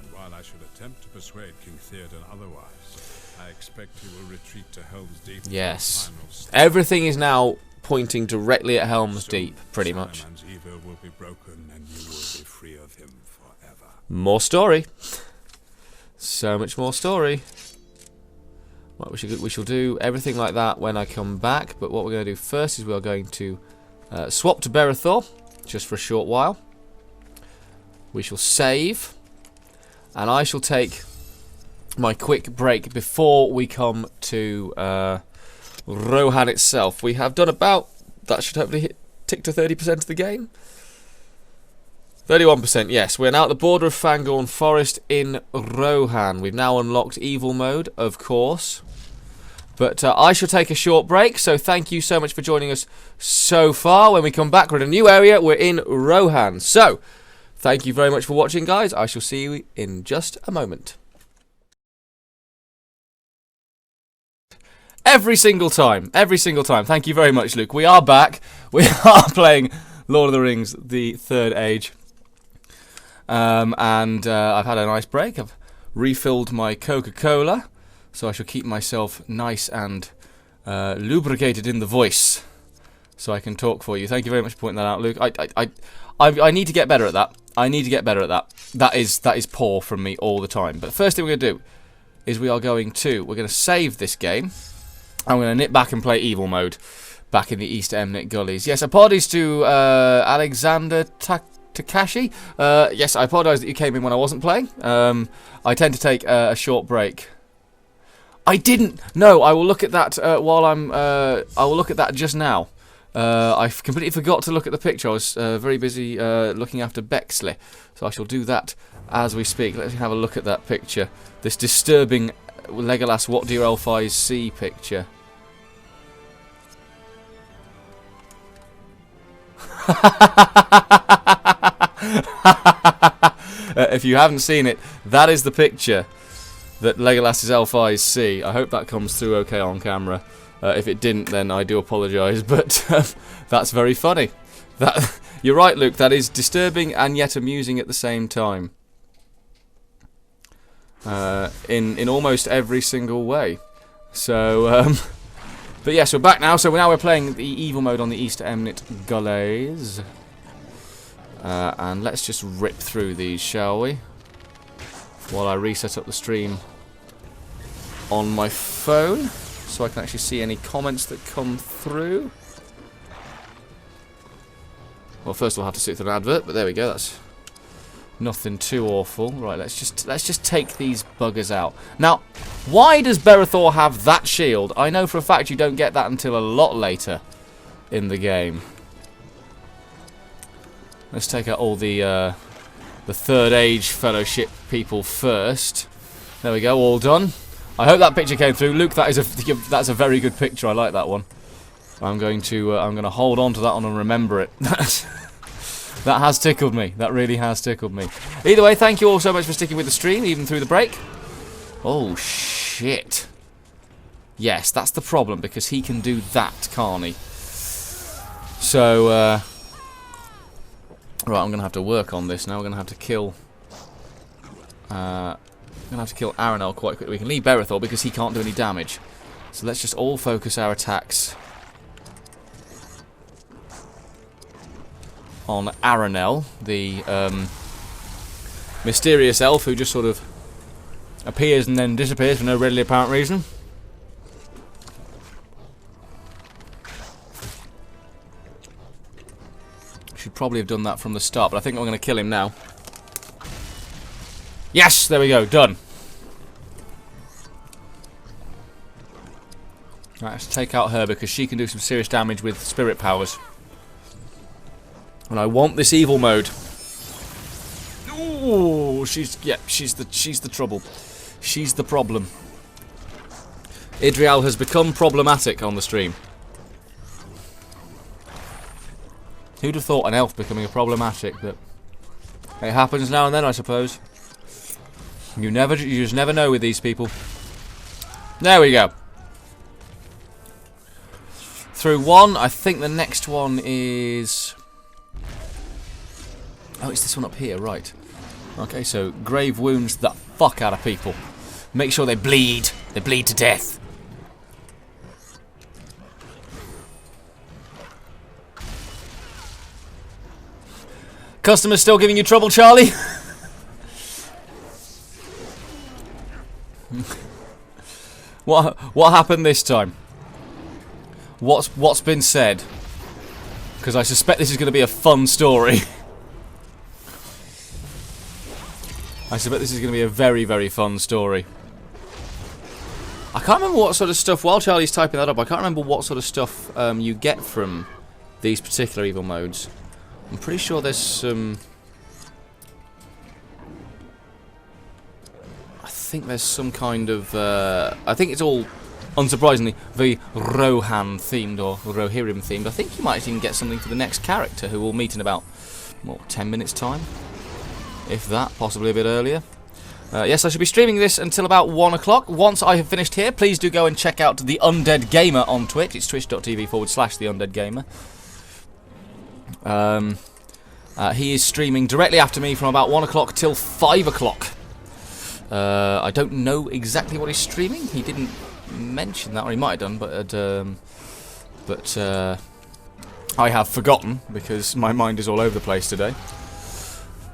And while I should attempt to persuade King Theoden otherwise, I expect he will retreat to Helm's Deep. Yes. For the final stand. Everything is now pointing directly at Helm's Deep, pretty much. Saruman's evil will be broken and you will be free of him forever. More story. So much more story. Right, we shall do everything like that when I come back, but what we're going to do first is we are going to swap to Berethor, just for a short while. We shall save, and I shall take my quick break before we come to Rohan itself. We have done about, that should hopefully tick to 30% of the game. 31%, yes. We're now at the border of Fangorn Forest in Rohan. We've now unlocked evil mode, of course. But I shall take a short break, so thank you so much for joining us so far. When we come back, we're in a new area. We're in Rohan. So, thank you very much for watching, guys. I shall see you in just a moment. Every single time. Thank you very much, Luke. We are back. We are playing Lord of the Rings, the Third Age. I've had a nice break. I've refilled my Coca-Cola, so I shall keep myself nice and lubricated in the voice, so I can talk for you. Thank you very much for pointing that out, Luke. I need to get better at that. That is poor from me all the time. But first thing we're going to do is we're going to save this game. I'm going to nip back and play evil mode back in the East Emnet Gullies. Yes, apologies to Alexander Takashi. Yes, I apologise that you came in when I wasn't playing. I tend to take a short break. I didn't. No, I will look at that while I'm. I will look at that just now. I completely forgot to look at the picture. I was very busy looking after Bexley, so I shall do that as we speak. Let's have a look at that picture. This disturbing Legolas "What do your elf eyes see" picture. If you haven't seen it, that is the picture that Legolas's elf eyes see. I hope that comes through okay on camera. If it didn't, then I do apologise, but that's very funny. You're right, Luke, that is disturbing and yet amusing at the same time. In almost every single way. So, but yes, we're back now. So now we're playing the evil mode on the East Emnet Gullies. And let's just rip through these, shall we? While I reset up the stream on my phone, so I can actually see any comments that come through. Well, first we'll have to sit through an advert, but there we go. That's nothing too awful. Right, let's just take these buggers out. Now, why does Berethor have that shield? I know for a fact you don't get that until a lot later in the game. Let's take out all the Third Age Fellowship people first. There we go, all done. I hope that picture came through, Luke. That's a very good picture. I like that one. I'm going to hold on to that one and remember it. That has tickled me. That really has tickled me. Either way, thank you all so much for sticking with the stream, even through the break. Oh shit! Yes, that's the problem because he can do that, can't he? So. Right, I'm going to have to work on this now. We're going to have to kill Aranel quite quickly. We can leave Berethor because he can't do any damage. So let's just all focus our attacks on Aranel, the mysterious elf who just sort of appears and then disappears for no readily apparent reason. probably have done that from the start, but I think I'm going to kill him now. Yes! There we go. Done. Right, let's take out her because she can do some serious damage with spirit powers. And I want this evil mode. Ooh, she's the trouble. She's the problem. Idrial has become problematic on the stream. Who'd have thought an elf becoming a problematic, but it happens now and then, I suppose. You just never know with these people. There we go. Through one. I think the next one is... Oh, it's this one up here, right. Okay, so grave wounds the fuck out of people. Make sure they bleed. They bleed to death. Customers still giving you trouble, Charlie? What happened this time? What's been said? Because I suspect this is going to be a fun story. I suspect this is going to be a very, very fun story. I can't remember what sort of stuff, while Charlie's typing that up, I can't remember what sort of stuff you get from these particular evil modes. I'm pretty sure there's some... I think there's some kind of... I think it's all, unsurprisingly, very Rohan themed or Rohirrim themed. I think you might even get something for the next character who we'll meet in about, what, 10 minutes time? If that, possibly a bit earlier. Yes, I should be streaming this until about 1 o'clock. Once I have finished here, please do go and check out The Undead Gamer on Twitch. It's twitch.tv/TheUndeadGamer. He is streaming directly after me from about 1 o'clock till 5 o'clock. I don't know exactly what he's streaming. He didn't mention that, or he might have done, but I have forgotten because my mind is all over the place today.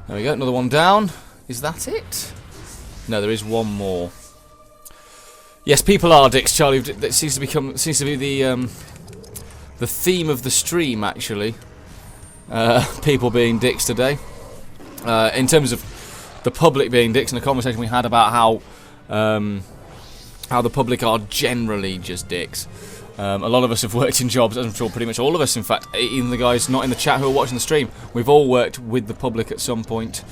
There we go, another one down. Is that it? No, there is one more. Yes, people are dicks, Charlie. That seems to be the theme of the stream, actually. People being dicks today. In terms of the public being dicks, and a conversation we had about how the public are generally just dicks. A lot of us have worked in jobs, I'm sure pretty much all of us, in fact, even the guys not in the chat who are watching the stream, we've all worked with the public at some point.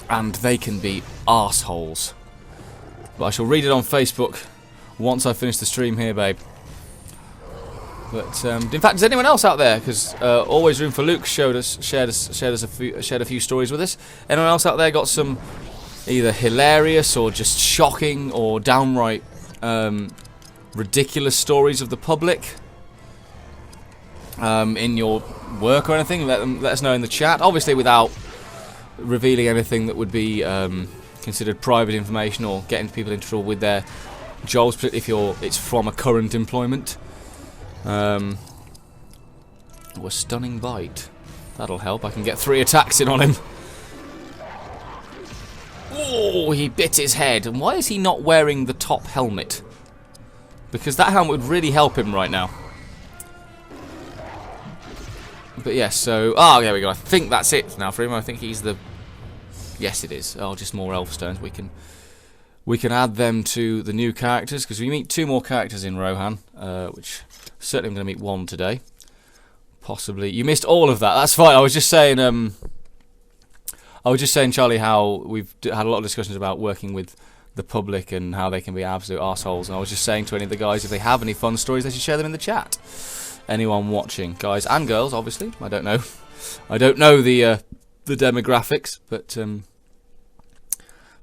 And they can be arseholes. But I shall read it on Facebook once I finish the stream here, babe. But in fact, is anyone else out there? Because Always Room for Luke shared a few stories with us. Anyone else out there got some either hilarious or just shocking or downright ridiculous stories of the public in your work or anything? Let us know in the chat. Obviously, without revealing anything that would be considered private information or getting people into trouble with their jobs, particularly if it's from a current employment. A stunning bite. That'll help. I can get 3 attacks in on him. Oh, he bit his head. And why is he not wearing the top helmet? Because that helmet would really help him right now. But yes, so... Ah, there we go. I think that's it now for him. I think he's the... Yes, it is. Oh, just more elf stones. We can add them to the new characters, because we meet 2 more characters in Rohan, which certainly I'm going to meet 1 today. Possibly. You missed all of that. That's fine. I was just saying, Charlie, how we've had a lot of discussions about working with the public and how they can be absolute arseholes. And I was just saying to any of the guys, if they have any fun stories, they should share them in the chat. Anyone watching, guys and girls, obviously. I don't know. I don't know the demographics, but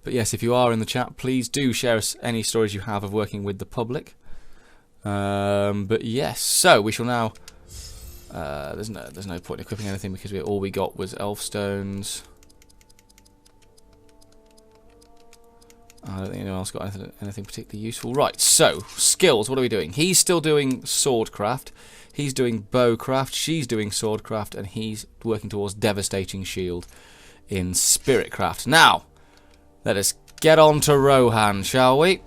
yes, if you are in the chat, please do share us any stories you have of working with the public. But yes, so we shall now. There's no point in equipping anything because all we got was elf stones. I don't think anyone else got anything particularly useful. Right, so skills. What are we doing? He's still doing swordcraft. He's doing bowcraft. She's doing swordcraft, and he's working towards devastating shield in spiritcraft. Now, let us get on to Rohan, shall we?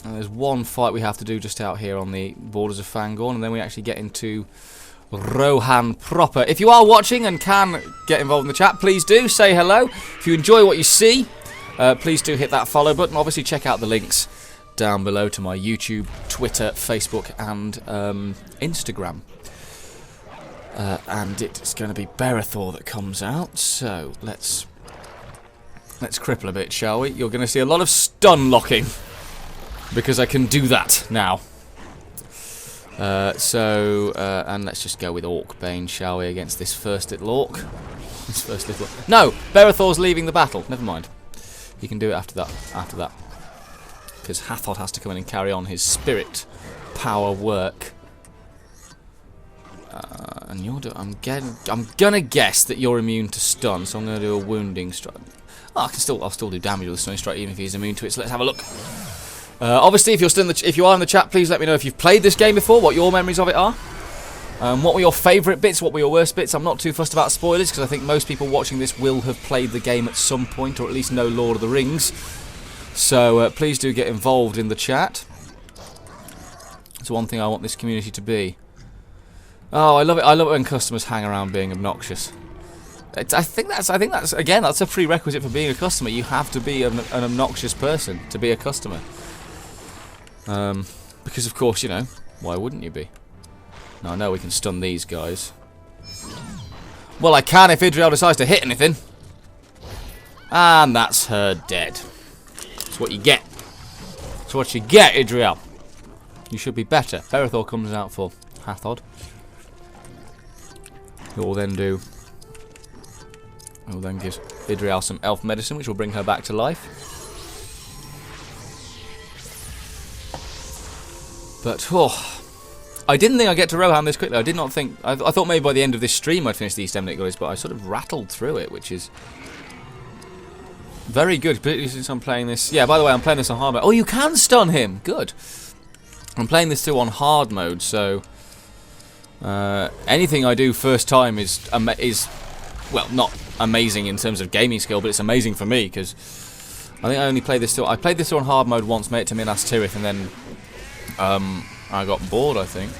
And there's one fight we have to do just out here on the borders of Fangorn, and then we actually get into Rohan proper. If you are watching and can get involved in the chat, please do say hello. If you enjoy what you see, please do hit that follow button. Obviously, check out the links down below to my YouTube, Twitter, Facebook, and Instagram. And it's going to be Berethor that comes out. So let's cripple a bit, shall we? You're going to see a lot of stun locking because I can do that now. And let's just go with Orcbane, shall we, against this first little orc. No, Berethor's leaving the battle. Never mind. He can do it after that. Because Hathod has to come in and carry on his spirit power work. And you're I'm gonna guess that you're immune to stun, so I'm gonna do a wounding strike. Oh, I'll still do damage with a stunning strike even if he's immune to it. So let's have a look. Obviously, if you are in the chat, please let me know if you've played this game before, what your memories of it are. What were your favourite bits? What were your worst bits? I'm not too fussed about spoilers because I think most people watching this will have played the game at some point, or at least know Lord of the Rings. So please do get involved in the chat. It's one thing I want this community to be. Oh, I love it. I love it when customers hang around being obnoxious. I think that's again, that's a prerequisite for being a customer. You have to be an obnoxious person to be a customer. Because of course, you know, why wouldn't you be? Now I know we can stun these guys. Well, I can if Idriel decides to hit anything. And that's her dead. That's what you get. That's what you get, Idriel. You should be better. Berethor comes out for Hathod. We'll then give Idriel some elf medicine, which will bring her back to life. But, I didn't think I'd get to Rohan this quickly. I did not think... I thought maybe by the end of this stream I'd finish the East Emnit Goddess, but I sort of rattled through it, which is very good, particularly since I'm playing this... Yeah, by the way, I'm playing this on hard mode. Oh, you can stun him! Good. I'm playing this too on hard mode, so... anything I do first time is well, not amazing in terms of gaming skill, but it's amazing for me because I think I only played this. I played this on hard mode once, made it to Minas Tirith, and then I got bored, I think.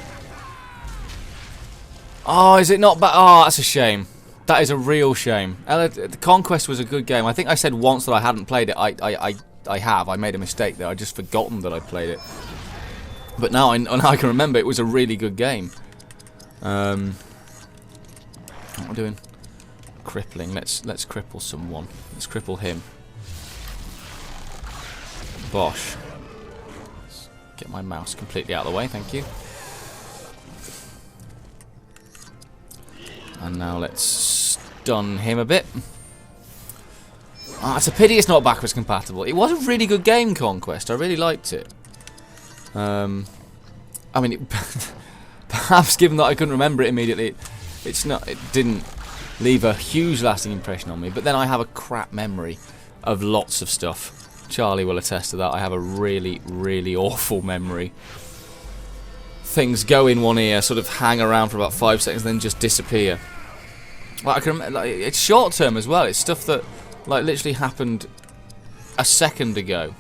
Oh, is it not bad? Oh, that's a shame. That is a real shame. The Conquest was a good game. I think I said once that I hadn't played it. I have. I made a mistake there. I just forgotten that I played it. But now I can remember it was a really good game. What am I doing? Crippling. Let's cripple someone. Let's cripple him. Bosh. Let's get my mouse completely out of the way, thank you. And now let's stun him a bit. Ah, it's a pity it's not backwards compatible. It was a really good game, Conquest. I really liked it. I mean, perhaps given that I couldn't remember it immediately, it didn't leave a huge lasting impression on me. But then I have a crap memory of lots of stuff. Charlie will attest to that. I have a really, really awful memory. Things go in one ear, sort of hang around for about 5 seconds, then just disappear. Like I can remember, like, it's short term as well. It's stuff that like literally happened a second ago.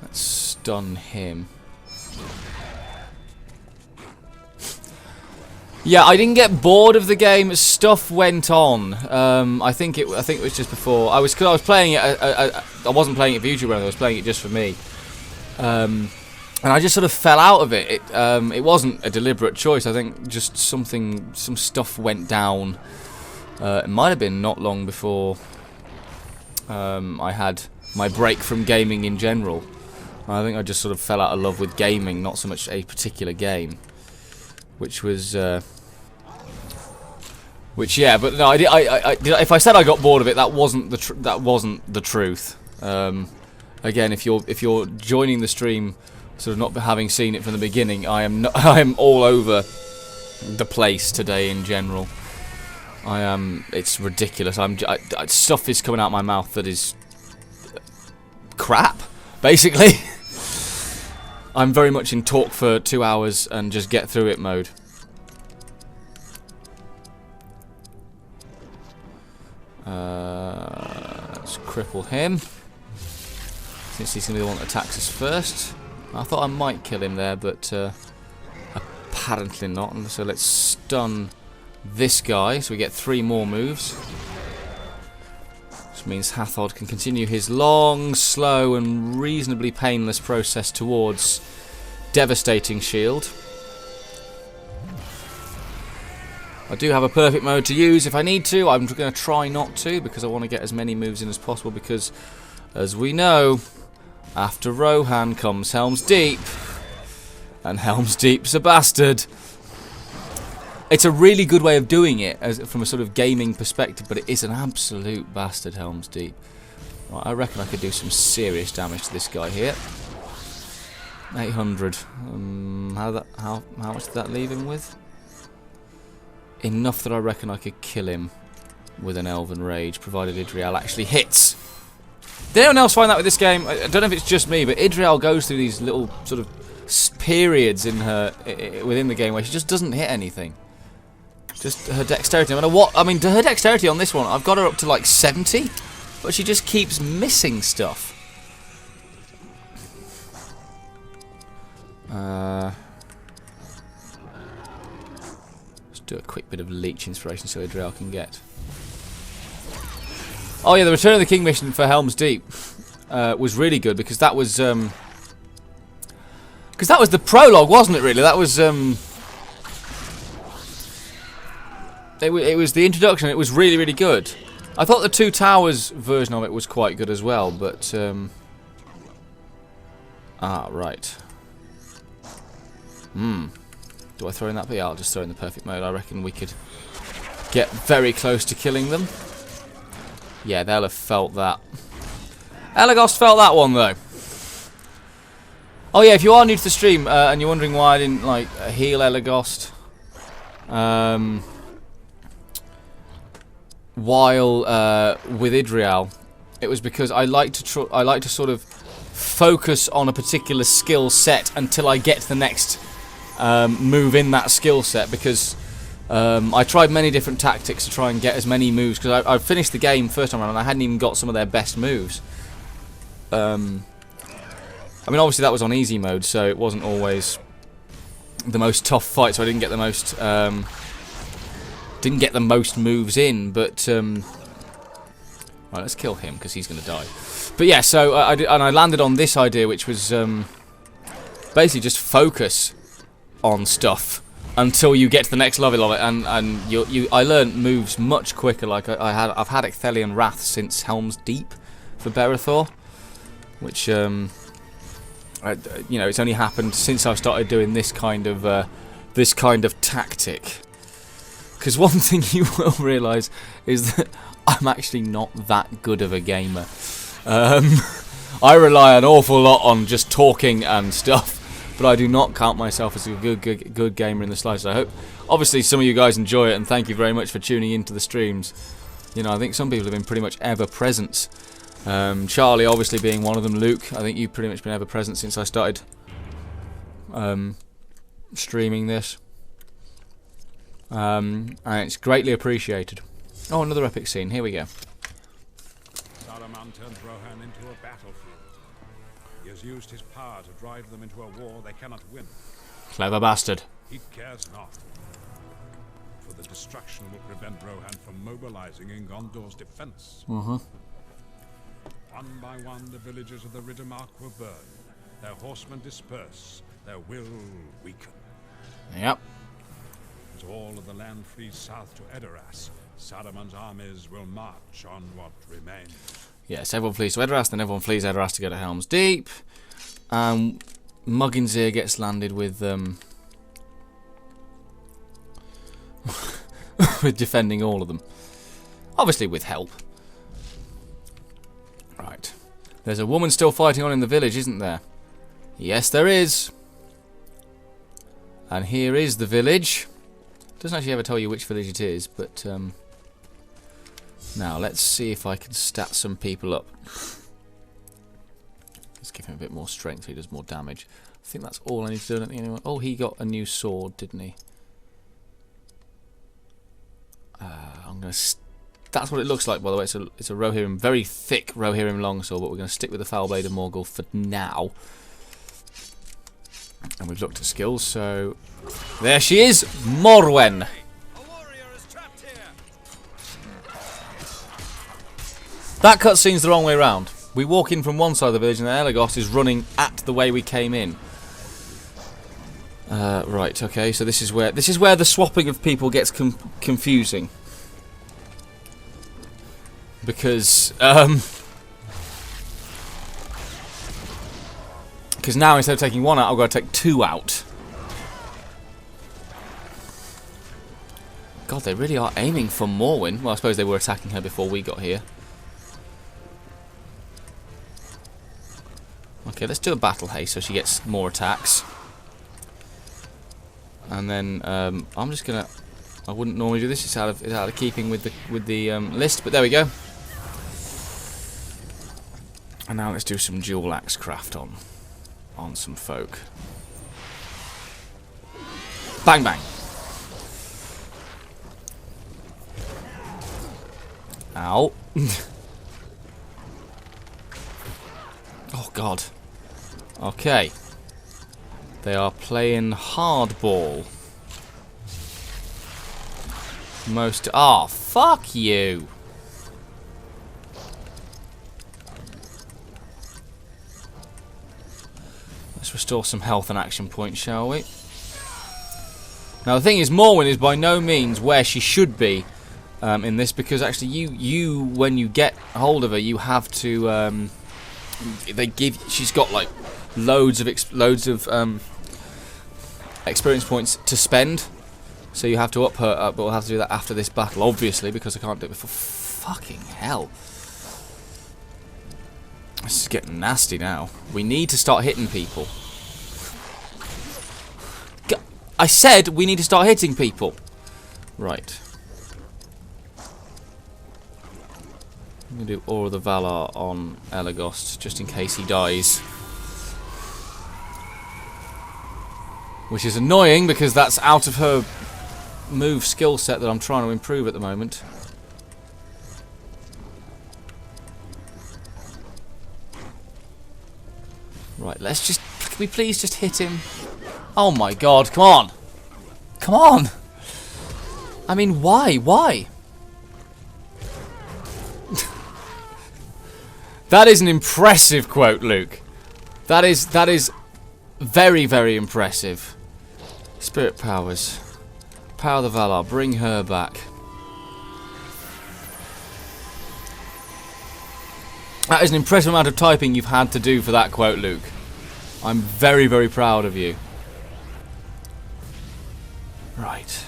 Let's stun him. Yeah, I didn't get bored of the game. Stuff went on. I think it was just before I was playing it. I wasn't playing it for YouTube. I was playing it just for me. And I just sort of fell out of it. It wasn't a deliberate choice. I think just some stuff went down. It might have been not long before I had my break from gaming in general. I think I just sort of fell out of love with gaming, not so much a particular game. Which was, yeah, but no, if I said I got bored of it, that wasn't the truth. Again, if you're joining the stream, sort of not having seen it from the beginning, I am all over the place today in general. It's ridiculous. Stuff is coming out my mouth that is crap, basically. I'm very much in talk for 2 hours and just get through it mode. Let's cripple him. Since he's going to be the one that attacks us first. I thought I might kill him there, but Apparently not. And so let's stun this guy, so we get 3 more moves. Which means Hathod can continue his long, slow, and reasonably painless process towards devastating shield. I do have a perfect mode to use if I need to. I'm going to try not to, because I want to get as many moves in as possible, because, as we know, after Rohan comes Helm's Deep, and Helm's Deep's a bastard. It's a really good way of doing it from a sort of gaming perspective, but it is an absolute bastard, Helm's Deep. Right, I reckon I could do some serious damage to this guy here. 800. How much did that leave him with? Enough that I reckon I could kill him with an Elven Rage, provided Idrial actually hits. Did anyone else find that with this game? I don't know if it's just me, but Idrial goes through these little sort of periods within the game where she just doesn't hit anything. Just her dexterity. I mean, her dexterity on this one, I've got her up to like 70, but she just keeps missing stuff. Let's do a quick bit of leech inspiration so Idrial can get. Oh yeah, the Return of the King mission for Helm's Deep was really good, because that was the prologue, wasn't it? Really, that was it was the introduction. It was really, really good. I thought the Two Towers version of it was quite good as well, but right. Do I throw in that? But yeah, I'll just throw in the perfect mode. I reckon we could get very close to killing them. Yeah, they'll have felt that. Elagos felt that one though. Oh yeah, if you are new to the stream and you're wondering why I didn't like heal Elagos while with Idrial, it was because I like to sort of focus on a particular skill set until I get to the next move in that skill set, because I tried many different tactics to try and get as many moves, because I finished the game first time around and I hadn't even got some of their best moves. I mean, obviously that was on easy mode, so it wasn't always the most tough fight, so I didn't get the most moves in, but right, let's kill him because he's going to die. But yeah, so I landed on this idea, which was basically just focus on stuff until you get to the next level of it, and I learned moves much quicker. Like I've had Ecthelian Wrath since Helm's Deep for Berethor, which you know, it's only happened since I've started doing this kind of tactic. Because one thing you will realise is that I'm actually not that good of a gamer. I rely an awful lot on just talking and stuff, but I do not count myself as a good gamer in the slightest. I hope, obviously, some of you guys enjoy it, and thank you very much for tuning into the streams. You know, I think some people have been pretty much ever present. Charlie, obviously, being one of them. Luke, I think you've pretty much been ever present since I started streaming this. And it's greatly appreciated. Oh, another epic scene. Here we go. Saruman turns Rohan into a battlefield. He has used his power to drive them into a war they cannot win. Clever bastard. He cares not, for the destruction will prevent Rohan from mobilizing in Gondor's defense. One by one, the villages of the Riddermark will burn. Their horsemen disperse. Their will weaken. Yep. As all of the land flees south to Edoras, Saruman's armies will march on what remains. Yes, everyone flees to Edoras, then everyone flees Edoras to go to Helm's Deep. Mugginseer gets landed with with defending all of them. Obviously with help. Right. There's a woman still fighting on in the village, isn't there? Yes, there is. And here is the village. Doesn't actually ever tell you which village it is, but now let's see if I can stat some people up. Let's give him a bit more strength so he does more damage. I think that's all I need to do. Anyway. Oh, he got a new sword, didn't he? I'm gonna. That's what it looks like, by the way. It's a Rohirrim, very thick Rohirrim longsword, but we're gonna stick with the Foul Blade of Morgul for now. And we've looked at skills, so... There she is! Morwen! That cutscene's the wrong way around. We walk in from one side of the village and Elagos is running at the way we came in. Right, okay, so this is where the swapping of people gets confusing. Because now instead of taking one out, I've got to take two out. God, they really are aiming for Morwen. Well, I suppose they were attacking her before we got here. Okay, let's do a battle haste so she gets more attacks. And then I'm just gonna. I wouldn't normally do this. It's out of keeping with the list, but there we go. And now let's do some dual axe craft on some folk. Bang bang. Ow. Oh god. Okay. They are playing hardball. Oh, fuck you. Let's restore some health and action points, shall we? Now the thing is, Morwen is by no means where she should be in this, because actually you when you get hold of her, you have to she's got like loads of experience points to spend, so you have to up her up, but we'll have to do that after this battle, obviously, because I can't do it before. Fucking hell. This is getting nasty now. We need to start hitting people. I said we need to start hitting people. Right. I'm going to do Aura of the Valar on Elagos, just in case he dies. Which is annoying, because that's out of her move skill set that I'm trying to improve at the moment. Right, let's just... Can we please just hit him? Oh my god, come on! Come on! I mean, why? Why? That is an impressive quote, Luke. That is very, very impressive. Spirit powers. Power of the Valar, bring her back. That is an impressive amount of typing you've had to do for that quote, Luke. I'm very, very proud of you. Right.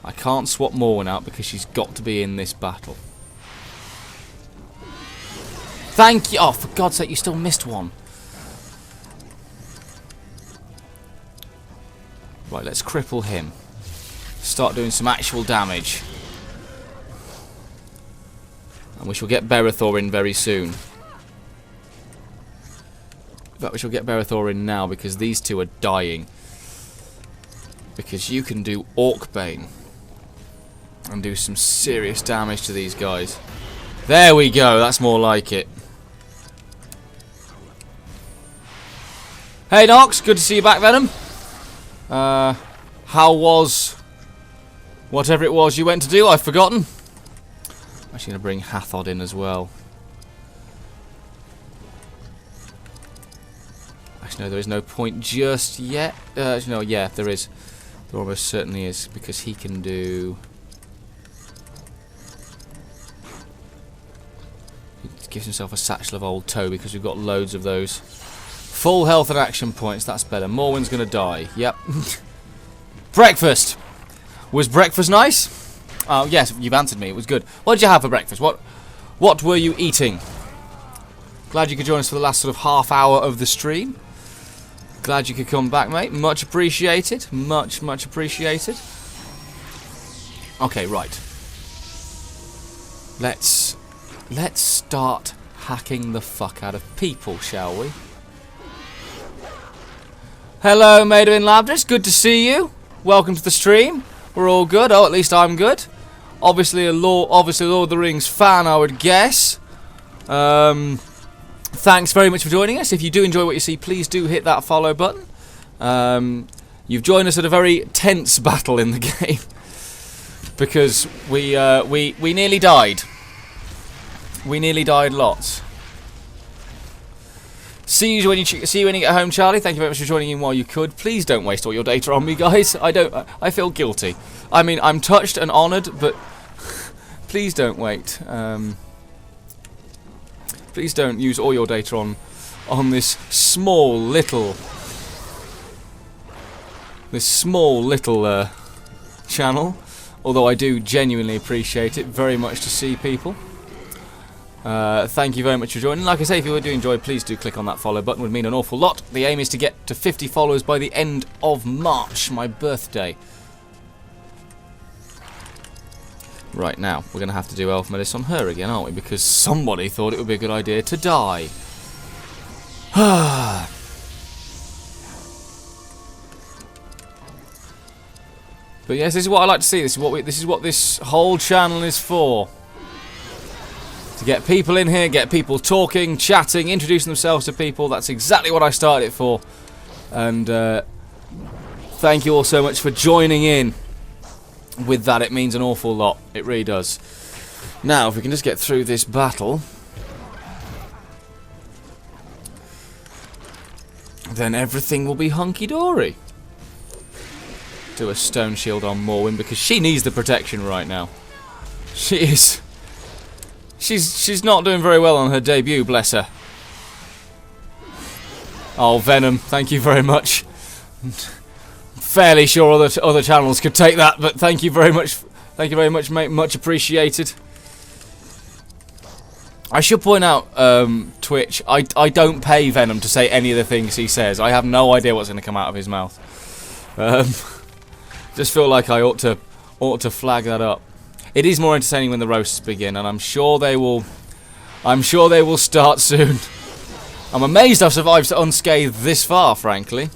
I can't swap Morwen out because she's got to be in this battle. Thank you! Oh, for God's sake, you still missed one. Right, let's cripple him. Start doing some actual damage. And we shall get Berethor in very soon. But we shall get Berethor in now, because these two are dying. Because you can do Orcbane and do some serious damage to these guys. There we go, that's more like it. Hey Nox, good to see you back, Venom. How was whatever it was you went to do? I've forgotten. I'm actually going to bring Hathod in as well. Actually, no, there is no point just yet. No, yeah, there is. There almost certainly is, because he can do... He gives himself a satchel of old toe, because we've got loads of those. Full health and action points, that's better. Morwen's going to die. Yep. Breakfast! Was breakfast nice? Oh, yes, you've answered me. It was good. What did you have for breakfast? What were you eating? Glad you could join us for the last sort of half hour of the stream. Glad you could come back, mate. Much appreciated. Much, much appreciated. Okay, right. Let's start hacking the fuck out of people, shall we? Hello, Maida in Labdris. Good to see you. Welcome to the stream. We're all good. Oh, at least I'm good. Obviously, Lord of the Rings fan, I would guess. thanks very much for joining us. If you do enjoy what you see, please do hit that follow button. You've joined us at a very tense battle in the game because we nearly died. We nearly died lots. See you when you get home, Charlie. Thank you very much for joining in while you could. Please don't waste all your data on me, guys. I feel guilty. I mean, I'm touched and honoured, but please don't wait. Please don't use all your data on this small little channel. Although I do genuinely appreciate it very much to see people. Thank you very much for joining. Like I say, if you do enjoy, please do click on that follow button. It would mean an awful lot. The aim is to get to 50 followers by the end of March, my birthday. Right, now, we're going to have to do Elf Melis on her again, aren't we? Because somebody thought it would be a good idea to die. But yes, this is what I like to see. This is what this whole channel is for. To get people in here, get people talking, chatting, introducing themselves to people. That's exactly what I started it for. And thank you all so much for joining in with that. It means an awful lot. It really does. Now, if we can just get through this battle, then everything will be hunky-dory. Do a stone shield on Morwen because she needs the protection right now. She is... She's not doing very well on her debut, bless her. Oh, Venom, thank you very much. Fairly sure other channels could take that, but thank you very much. Thank you very much, mate. Much appreciated. I should point out, Twitch, I don't pay Venom to say any of the things he says. I have no idea what's going to come out of his mouth. Just feel like I ought to flag that up. It is more entertaining when the roasts begin, and I'm sure they will start soon. I'm amazed I've survived unscathed this far, frankly.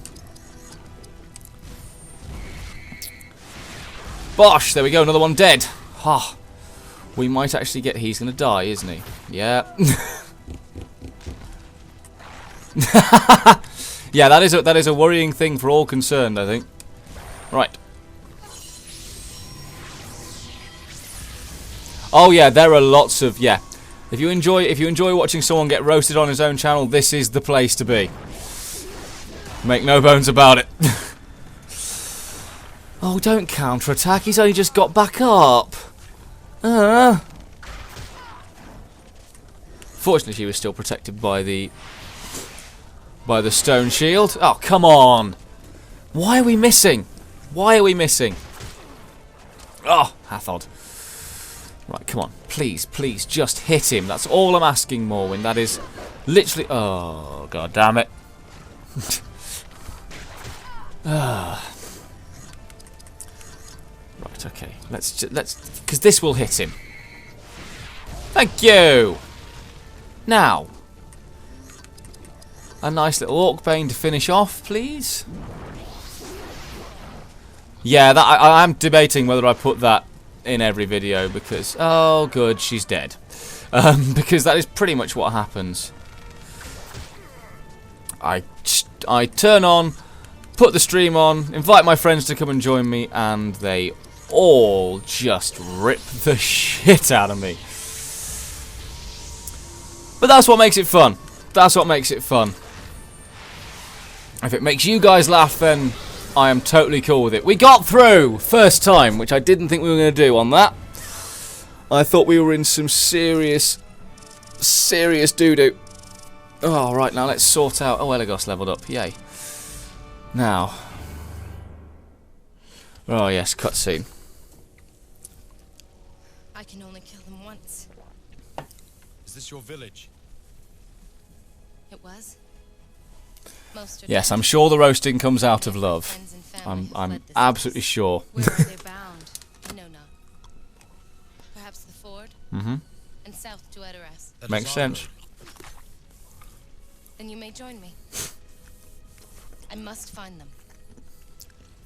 Bosh, there we go, another one dead. Ha. We might actually get... He's going to die, isn't he? Yeah. Yeah, that is a worrying thing for all concerned, I think. Right. Oh yeah, there are lots of... Yeah. If you enjoy watching someone get roasted on his own channel, this is the place to be. Make no bones about it. Oh, don't counter-attack. He's only just got back up. Fortunately, she was still protected by the stone shield. Oh, come on. Why are we missing? Why are we missing? Oh, Hathod. Right, come on. Please, please, just hit him. That's all I'm asking, Morwen. That is literally... Oh, god damn it. Right, okay. Let's... Because this will hit him. Thank you! Now. A nice little Orcbane to finish off, please. Yeah, that I'm debating whether I put that in every video because... Oh, good, she's dead. Because that is pretty much what happens. I turn on, put the stream on, invite my friends to come and join me, and they all just rip the shit out of me. But that's what makes it fun. That's what makes it fun. If it makes you guys laugh, then I am totally cool with it. We got through! First time, which I didn't think we were going to do on that. I thought we were in some serious doo-doo. Oh, right, now let's sort out... Oh, Elagos leveled up. Yay. Now. Oh, yes, cutscene. I can only kill them once. Is this your village? It was. Most are Yes, dead. I'm sure the roasting comes out of love. Friends and family who I'm fled this absolutely place. sure. Where are they bound? I know not. Perhaps the ford? Mm-hmm. And south to Edoras. That Makes is sense. Then you may join me. I must find them.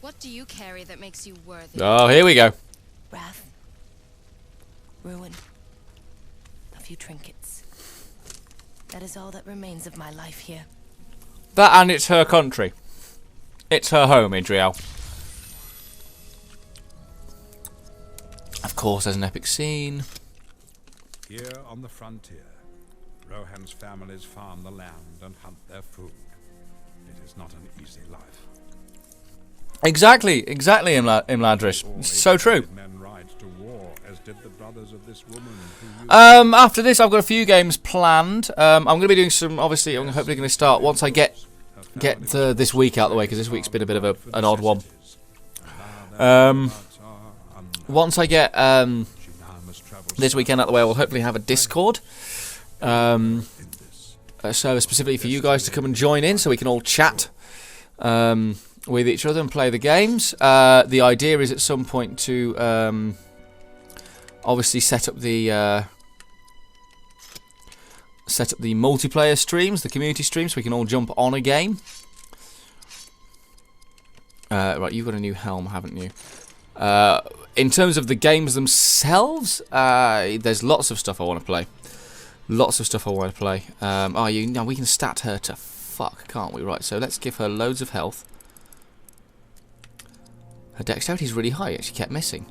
What do you carry that makes you worthy? Oh, here we go. Wrath. Ruin. A few trinkets. That is all that remains of my life here. That, and it's her country. It's her home, Mícheál. Of course, there's an epic scene. Here on the frontier, Rohan's families farm the land and hunt their food. It is not an easy life. Exactly, Imladris. It's so true. Men ride to war, as did the brothers of this woman who After this, I've got a few games planned. I'm going to be doing some. Obviously, I'm hopefully going to start once I get this week out of the way, because this week's been a bit of an odd one. Once I get this weekend out of the way, I will hopefully have a Discord. So specifically for you guys to come and join in, so we can all chat with each other and play the games. The idea is at some point to obviously set up the multiplayer streams, the community streams, so we can all jump on a game. Right, you've got a new Helm, haven't you? In terms of the games themselves, there's lots of stuff I want to play. Lots of stuff I want to play. Now we can stat her to fuck, can't we? Right, so let's give her loads of health. Her dexterity is really high, she kept missing.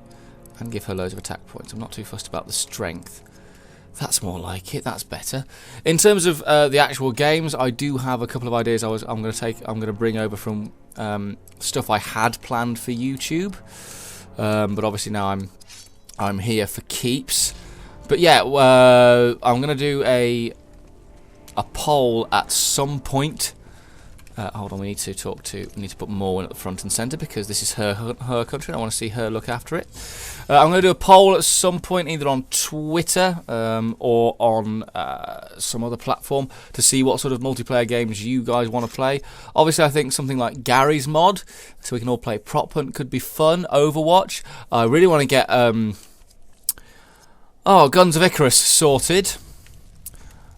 And give her loads of attack points. I'm not too fussed about the strength. That's more like it, that's better. In terms of the actual games, I do have a couple of ideas I'm going to bring over from stuff I had planned for YouTube. But obviously now I'm here for keeps. But yeah, I'm going to do a poll at some point. Hold on, we need to put Morwen at the front and centre, because this is her country and I want to see her look after it. I'm going to do a poll at some point, either on Twitter or on some other platform, to see what sort of multiplayer games you guys want to play. Obviously, I think something like Gary's mod, so we can all play Prop Hunt, could be fun. Overwatch. I really want to get Guns of Icarus sorted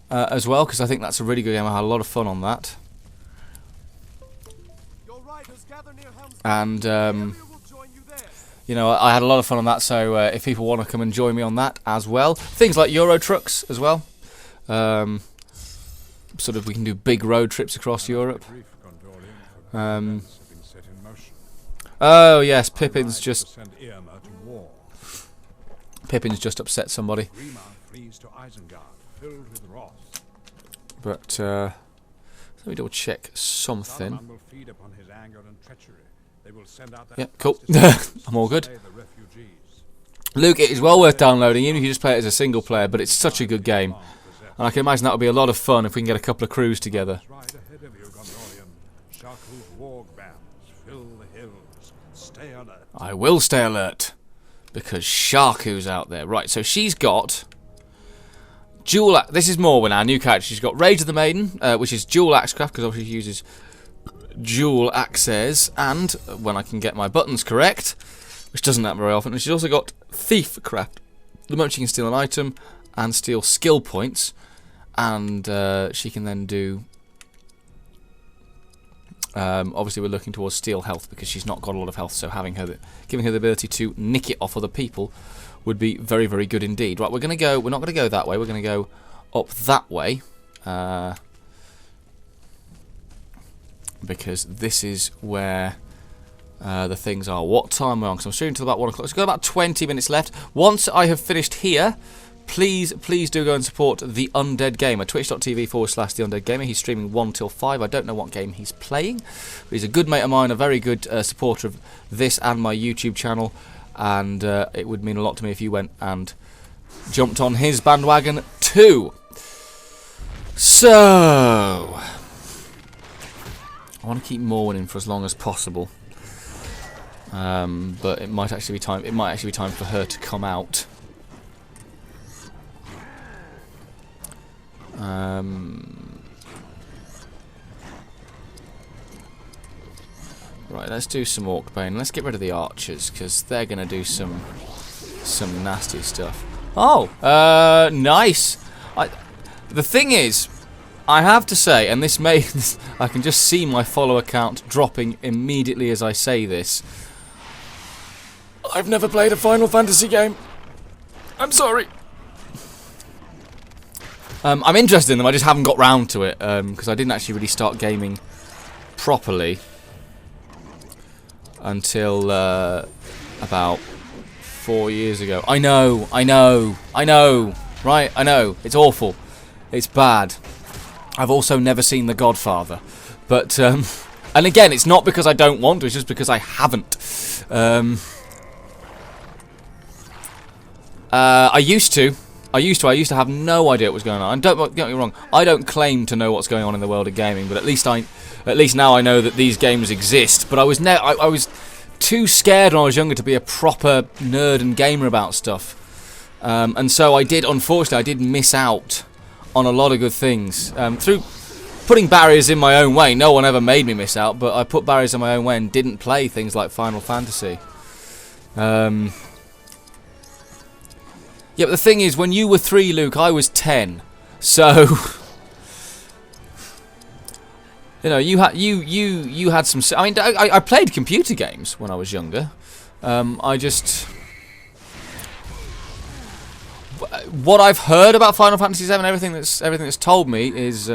as well, because I think that's a really good game. I had a lot of fun on that. And you know, I had a lot of fun on that, so if people want to come and join me on that as well, things like Euro Trucks as well, sort of we can do big road trips across Europe. Oh yes, Pippin's just upset somebody. But let me double check something. Yeah, cool. I'm all good. Luke, it is well worth downloading, even if you just play it as a single player, but it's such a good game. And I can imagine that would be a lot of fun if we can get a couple of crews together. I will stay alert, because Sharku's out there. Right, so she's got dual. This is Morwen, our new character. She's got Rage of the Maiden, which is dual axecraft, because obviously she uses dual axes, and when I can get my buttons correct, which doesn't happen very often. And she's also got Thief craft, the moment she can steal an item and steal skill points, and she can then do. Obviously, we're looking towards steal health, because she's not got a lot of health. So giving her the ability to nick it off other people would be very, very good indeed. Right, we're not going to go that way. We're going to go up that way. Because this is where the things are. What time are we on? Because I'm shooting till about 1 o'clock. So we've got about 20 minutes left. Once I have finished here, please do go and support The Undead Gamer. Twitch.tv/The Undead Gamer. He's streaming 1 till 5. I don't know what game he's playing, but he's a good mate of mine, a very good supporter of this and my YouTube channel. And it would mean a lot to me if you went and jumped on his bandwagon too. So I want to keep Morwen in for as long as possible, but it might actually be time. It might actually be time for her to come out. Right, let's do some Orcbane. Let's get rid of the archers, because they're going to do some nasty stuff. Oh, nice. The thing is, I have to say, and this may, I can just see my follower count dropping immediately as I say this. I've never played a Final Fantasy game. I'm sorry. I'm interested in them, I just haven't got round to it, because I didn't actually really start gaming properly until about 4 years ago. I know, right? I know, it's awful. It's bad. I've also never seen The Godfather. But, and again, it's not because I don't want to, it's just because I haven't. I used to have no idea what was going on. And don't get me wrong, I don't claim to know what's going on in the world of gaming, but at least now I know that these games exist. But I was too scared when I was younger to be a proper nerd and gamer about stuff. And so unfortunately, I did miss out on a lot of good things. Through putting barriers in my own way. No one ever made me miss out, but I put barriers in my own way and didn't play things like Final Fantasy. Yeah, but the thing is, when you were 3, Luke, I was 10. So, you know, you had some. I mean, I played computer games when I was younger. What I've heard about Final Fantasy VII, everything that's told me is.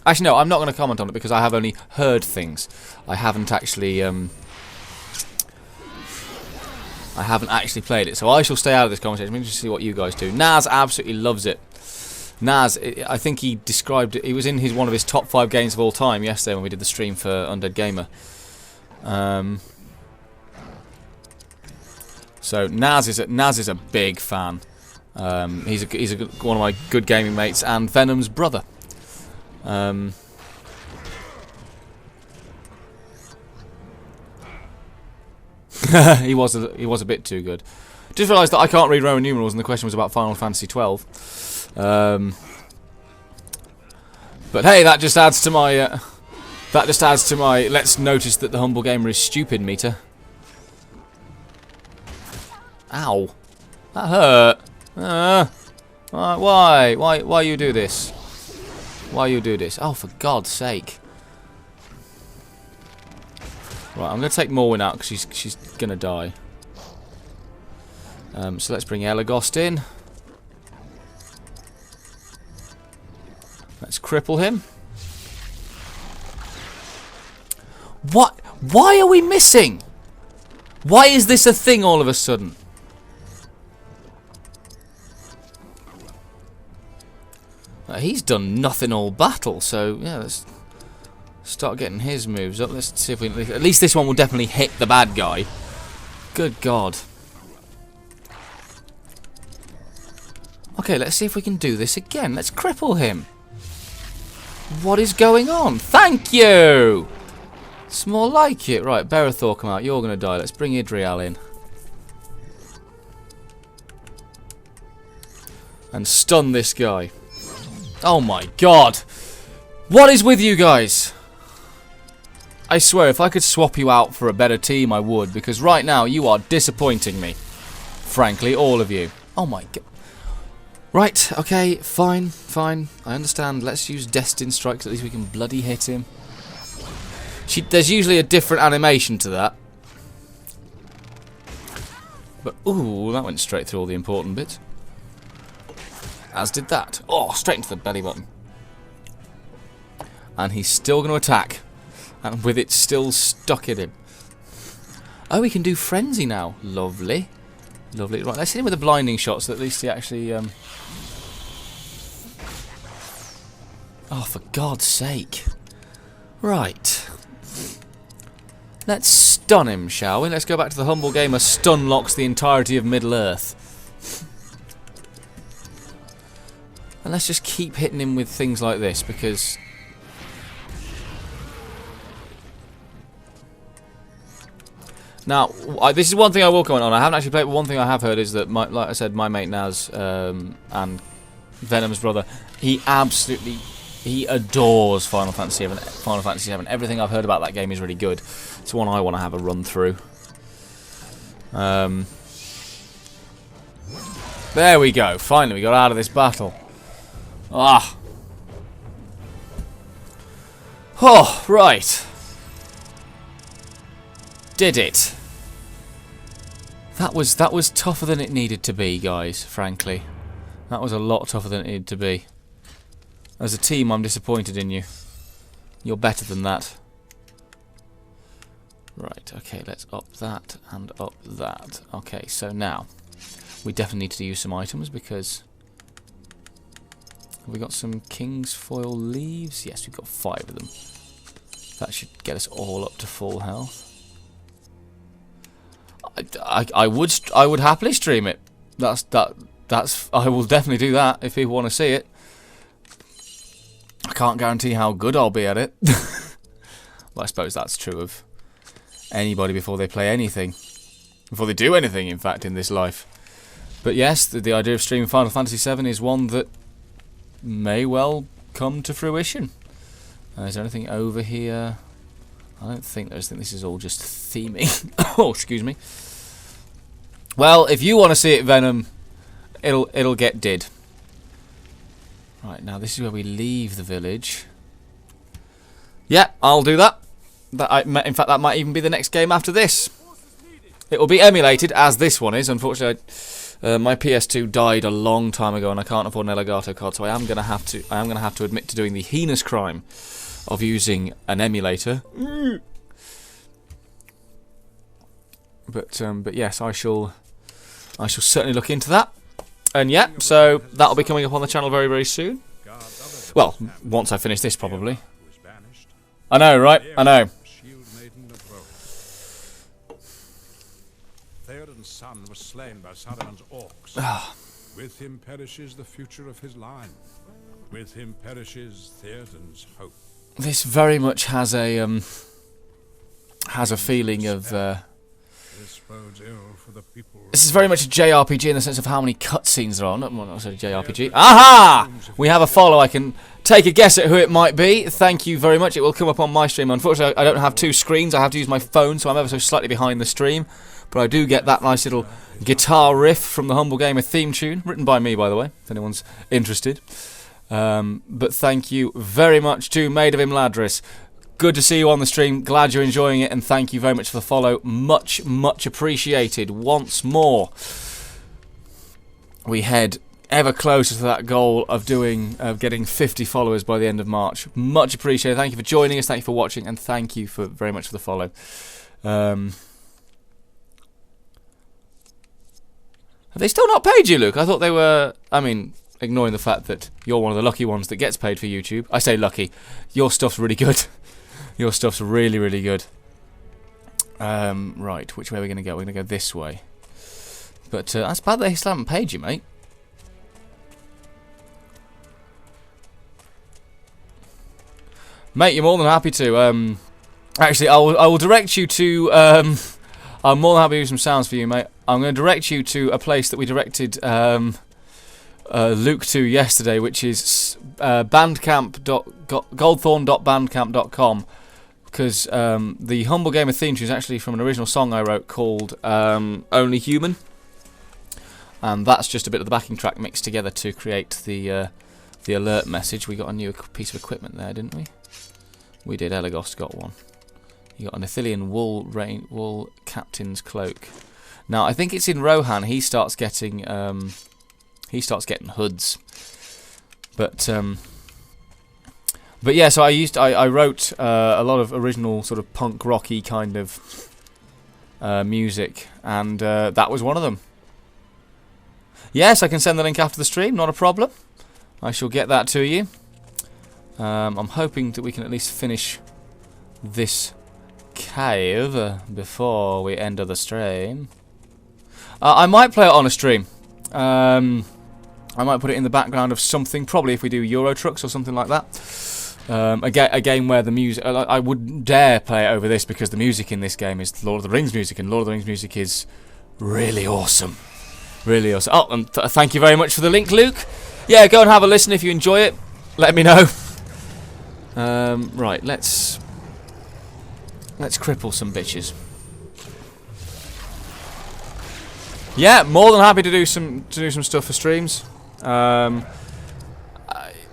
Actually, no, I'm not going to comment on it because I have only heard things. I haven't actually played it, so I shall stay out of this conversation. I'm interested to see what you guys do. Naz absolutely loves it. Naz, I think he described it. He was in one of his top 5 games of all time yesterday when we did the stream for Undead Gamer. So Naz is a big fan. He's one of my good gaming mates and Venom's brother. He was a bit too good. Just realised that I can't read Roman numerals, and the question was about Final Fantasy 12. But hey, that just adds to my let's notice that the humble gamer is stupid meter. Ow, that hurt. Why you do this? Why you do this? Oh, for God's sake! Right, I'm going to take Morwen out because she's going to die. So let's bring Elagos in. Let's cripple him. What? Why are we missing? Why is this a thing all of a sudden? He's done nothing all battle, so yeah, let's start getting his moves up. Let's see if we at least this one will definitely hit the bad guy. Good God. Okay, let's see if we can do this again. Let's cripple him. What is going on? Thank you! It's more like it. Right, Berathor, come out. You're going to die. Let's bring Idrial in. And stun this guy. Oh my God. What is with you guys? I swear, if I could swap you out for a better team, I would. Because right now, you are disappointing me. Frankly, all of you. Oh my God. Right, okay, fine. I understand. Let's use Destined Strikes. At least we can bloody hit him. There's usually a different animation to that. But, ooh, that went straight through all the important bits. As did that. Oh, straight into the belly button. And he's still going to attack. And with it still stuck in him. Oh, we can do Frenzy now. Lovely. Lovely. Right, let's hit him with the blinding shots so at least he actually... Oh, for God's sake. Right. Let's stun him, shall we? Let's go back to the humble gamer. Stun locks the entirety of Middle-earth. And let's just keep hitting him with things like this, because... Now, this is one thing I will comment on. I haven't actually played, but one thing I have heard is that, like I said, my mate Naz and Venom's brother, he adores Final Fantasy VII. Everything I've heard about that game is really good. It's one I want to have a run through. There we go. Finally, we got out of this battle. Ah. Oh, right. Did it. That was tougher than it needed to be, guys, frankly. That was a lot tougher than it needed to be. As a team, I'm disappointed in you. You're better than that. Right, okay, let's up that and up that. Okay, so now, we definitely need to use some items because... Have we got some King's Foil leaves? Yes, we've got 5 of them. That should get us all up to full health. I would happily stream it. I will definitely do that if people want to see it. I can't guarantee how good I'll be at it. Well, I suppose that's true of anybody before they play anything. Before they do anything, in fact, in this life. But yes, the idea of streaming Final Fantasy VII is one that may well come to fruition. Is there anything over here? I don't think there is. I think this is all just theming. Oh, excuse me. Well, if you want to see it, Venom, it'll get did. Right, now this is where we leave the village. Yeah, I'll do that. In fact, that might even be the next game after this. It will be emulated, as this one is. Unfortunately, my PS2 died a long time ago, and I can't afford an Elgato card, so I am going to have to admit to doing the heinous crime of using an emulator. But yes, I shall certainly look into that. And yeah, so that'll be coming up on the channel very, very soon. Well, once I finish this, probably. I know, right? I know. Theoden's son was slain by Saruman's orcs. With him perishes the future of his line. With him perishes Theoden's hope. This very much has a feeling of. This is very much a JRPG in the sense of how many cutscenes there are. Not a JRPG. Aha! We have a follow. I can take a guess at who it might be. Thank you very much. It will come up on my stream. Unfortunately, I don't have 2 screens. I have to use my phone, so I'm ever so slightly behind the stream. But I do get that nice little guitar riff from the Humble Gamer theme tune, written by me, by the way, if anyone's interested. But thank you very much to Maid of Imladris. Good to see you on the stream. Glad you're enjoying it, and thank you very much for the follow. Much, much appreciated. Once more, we head ever closer to that goal of getting 50 followers by the end of March. Much appreciated. Thank you for joining us. Thank you for watching, and thank you very much for the follow. Have they still not paid you, Luke? I thought they were. I mean, ignoring the fact that you're one of the lucky ones that gets paid for YouTube. I say lucky. Your stuff's really good. Your stuff's really, really good. Right, which way are we going to go? We're going to go this way. But that's bad they still haven't paid you, mate. Mate, you're more than happy to. Actually, I will direct you to. I'm more than happy to do some sounds for you, mate. I'm going to direct you to a place that we directed Luke to yesterday, which is goldthorn.bandcamp.com. Because the Humble Gamer theme tune is actually from an original song I wrote called Only Human. And that's just a bit of the backing track mixed together to create the alert message. We got a new piece of equipment there, didn't we? We did. Elagos got one. You got an Ithilien wool captain's cloak. Now I think it's in Rohan. He starts getting hoods. But yeah, so I wrote a lot of original sort of punk rocky kind of music, and that was one of them. Yes, I can send the link after the stream, not a problem. I shall get that to you. I'm hoping that we can at least finish this cave before we end the stream. I might play it on a stream. I might put it in the background of something, probably if we do Euro Trucks or something like that. A game where the music, I wouldn't dare play it over this because the music in this game is Lord of the Rings music, and Lord of the Rings music is really awesome. Really awesome. Oh, and thank you very much for the link, Luke. Yeah, go and have a listen if you enjoy it. Let me know. Right, let's cripple some bitches. Yeah, more than happy to do some stuff for streams.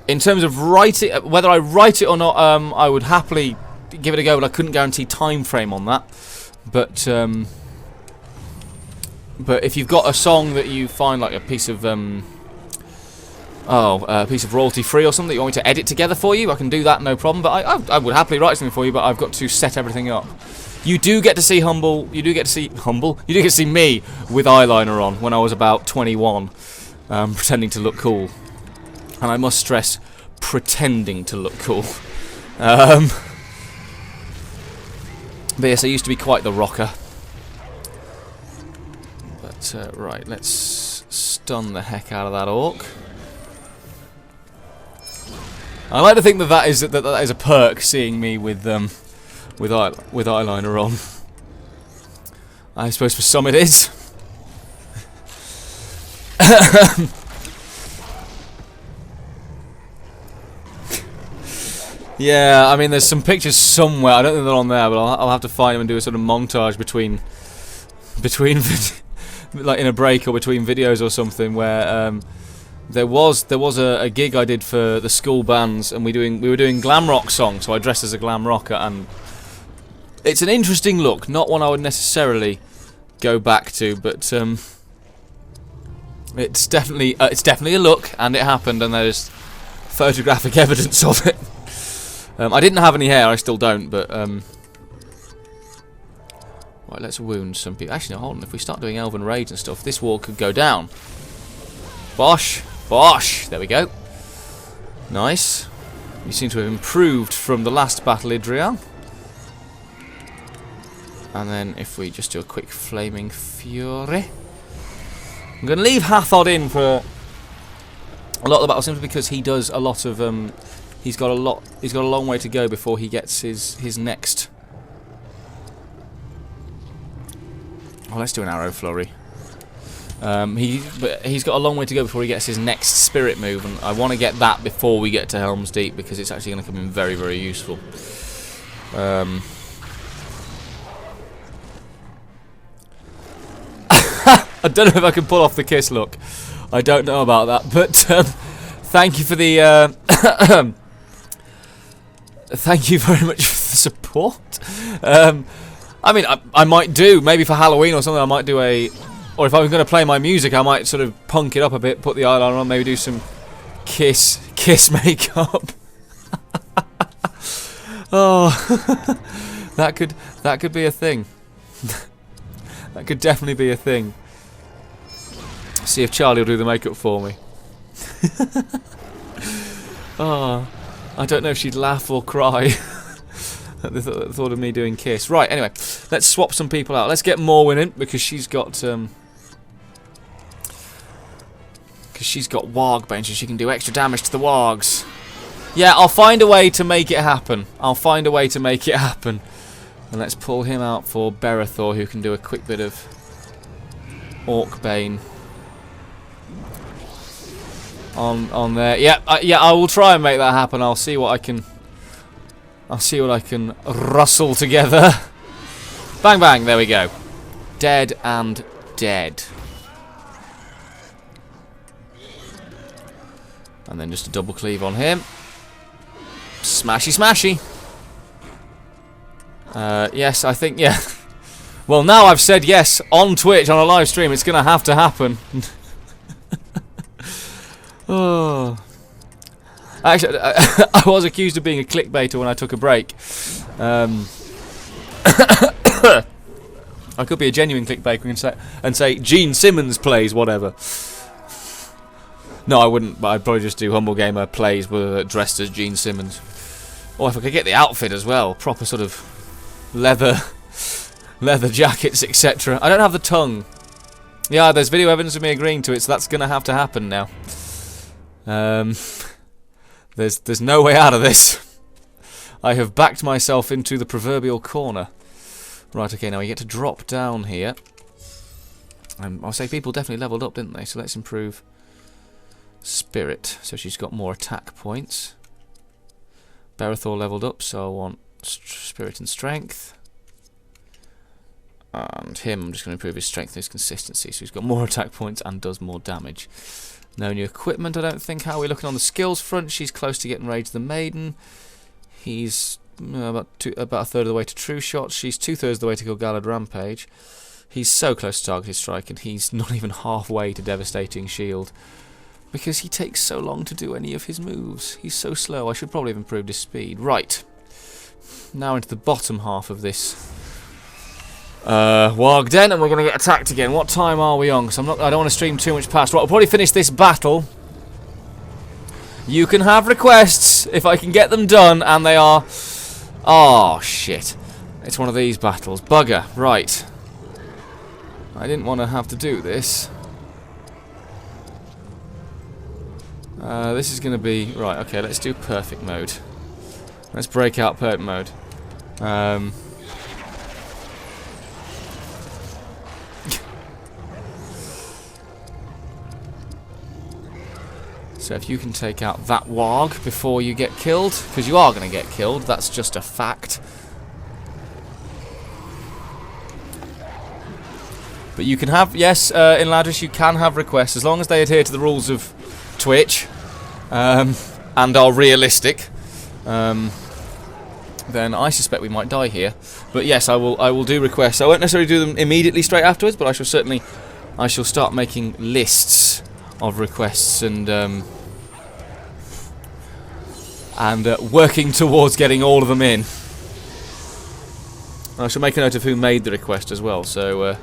In terms of whether I write it or not, I would happily give it a go, but I couldn't guarantee time frame on that. But if you've got a song that you find like a piece of a piece of royalty free or something that you want me to edit together for you, I can do that, no problem. But I would happily write something for you, but I've got to set everything up. You do get to see you do get to see me with eyeliner on when I was about 21, pretending to look cool. And I must stress, pretending to look cool. But yes, I used to be quite the rocker. But right, let's stun the heck out of that orc. I like to think that is a perk, seeing me with eyeliner on. I suppose for some it is. Yeah, I mean, there's some pictures somewhere. I don't think they're on there, but I'll have to find them and do a sort of montage between like in a break or between videos or something, where there was a gig I did for the school bands, and we were doing glam rock songs, so I dressed as a glam rocker, and it's an interesting look, not one I would necessarily go back to, but it's definitely a look, and it happened, and there's photographic evidence of it. I didn't have any hair, I still don't, but right, let's wound some people. Actually, no, hold on, if we start doing elven raids and stuff, this wall could go down. Bosh! Bosh! There we go. Nice. You seem to have improved from the last battle, Idrial. And then if we just do a quick Flaming Fury. I'm going to leave Hathod in for a lot of the battle, simply because he does a lot of he's got a long way to go before he gets his next. Oh, let's do an arrow flurry. He's got a long way to go before he gets his next spirit move, and I want to get that before we get to Helm's Deep, because it's actually going to come in very, very useful. I don't know if I can pull off the kiss look. I don't know about that, but thank you for the thank you very much for the support. I mean, I might do, maybe for Halloween or something, I might do or if I was going to play my music, I might sort of punk it up a bit, put the eyeliner on, maybe do some kiss makeup. Oh, that could be a thing. That could definitely be a thing. See if Charlie will do the makeup for me. Oh, I don't know if she'd laugh or cry at the thought of me doing kiss. Right, anyway, let's swap some people out. Let's get Morwen in, because she's got Wargbane, so she can do extra damage to the Wargs. Yeah, I'll find a way to make it happen. And let's pull him out for Berethor, who can do a quick bit of Orcbane on there. Yeah, I will try and make that happen. I'll see what I can rustle together. Bang bang, there we go. Dead and dead. And then just a double cleave on him. Smashy smashy. Yes, I think, yeah. Well, now I've said yes on Twitch on a live stream, it's going to have to happen. Oh. Actually, I was accused of being a clickbaiter when I took a break. I could be a genuine clickbaiter and say Gene Simmons plays whatever. No, I wouldn't, but I'd probably just do Humble Gamer plays dressed as Gene Simmons. Or if I could get the outfit as well, proper sort of leather jackets, etc. I don't have the tongue. Yeah, there's video evidence of me agreeing to it, so that's going to have to happen now. There's no way out of this. I have backed myself into the proverbial corner. Right, okay, now we get to drop down here. I'll say people definitely leveled up, didn't they? So let's improve Spirit. So she's got more attack points. Berethor leveled up, so I want Spirit and Strength. And him, I'm just going to improve his Strength and his Consistency. So he's got more attack points and does more damage. No new equipment, I don't think. How are we looking on the skills front? She's close to getting Rage the Maiden. He's about a third of the way to True Shot. She's 2/3 of the way to Gilgalad Rampage. He's so close to Targeted Strike, and he's not even halfway to Devastating Shield. Because he takes so long to do any of his moves. He's so slow. I should probably have improved his speed. Right. Now into the bottom half of this Warg Den, and we're going to get attacked again. What time are we on? Because I don't want to stream too much past. Right, I'll probably finish this battle. You can have requests if I can get them done, and they are... Oh, shit. It's one of these battles. Bugger. Right. I didn't want to have to do this. This is going to be... Right, okay, let's do perfect mode. Let's break out perfect mode. So if you can take out that warg before you get killed, because you are going to get killed, that's just a fact. But you can have, yes, in Ladris you can have requests, as long as they adhere to the rules of Twitch, and are realistic. Then I suspect we might die here. But yes, I will do requests. I won't necessarily do them immediately straight afterwards, but I shall start making lists of requests and working towards getting all of them in. And I shall make a note of who made the request as well. So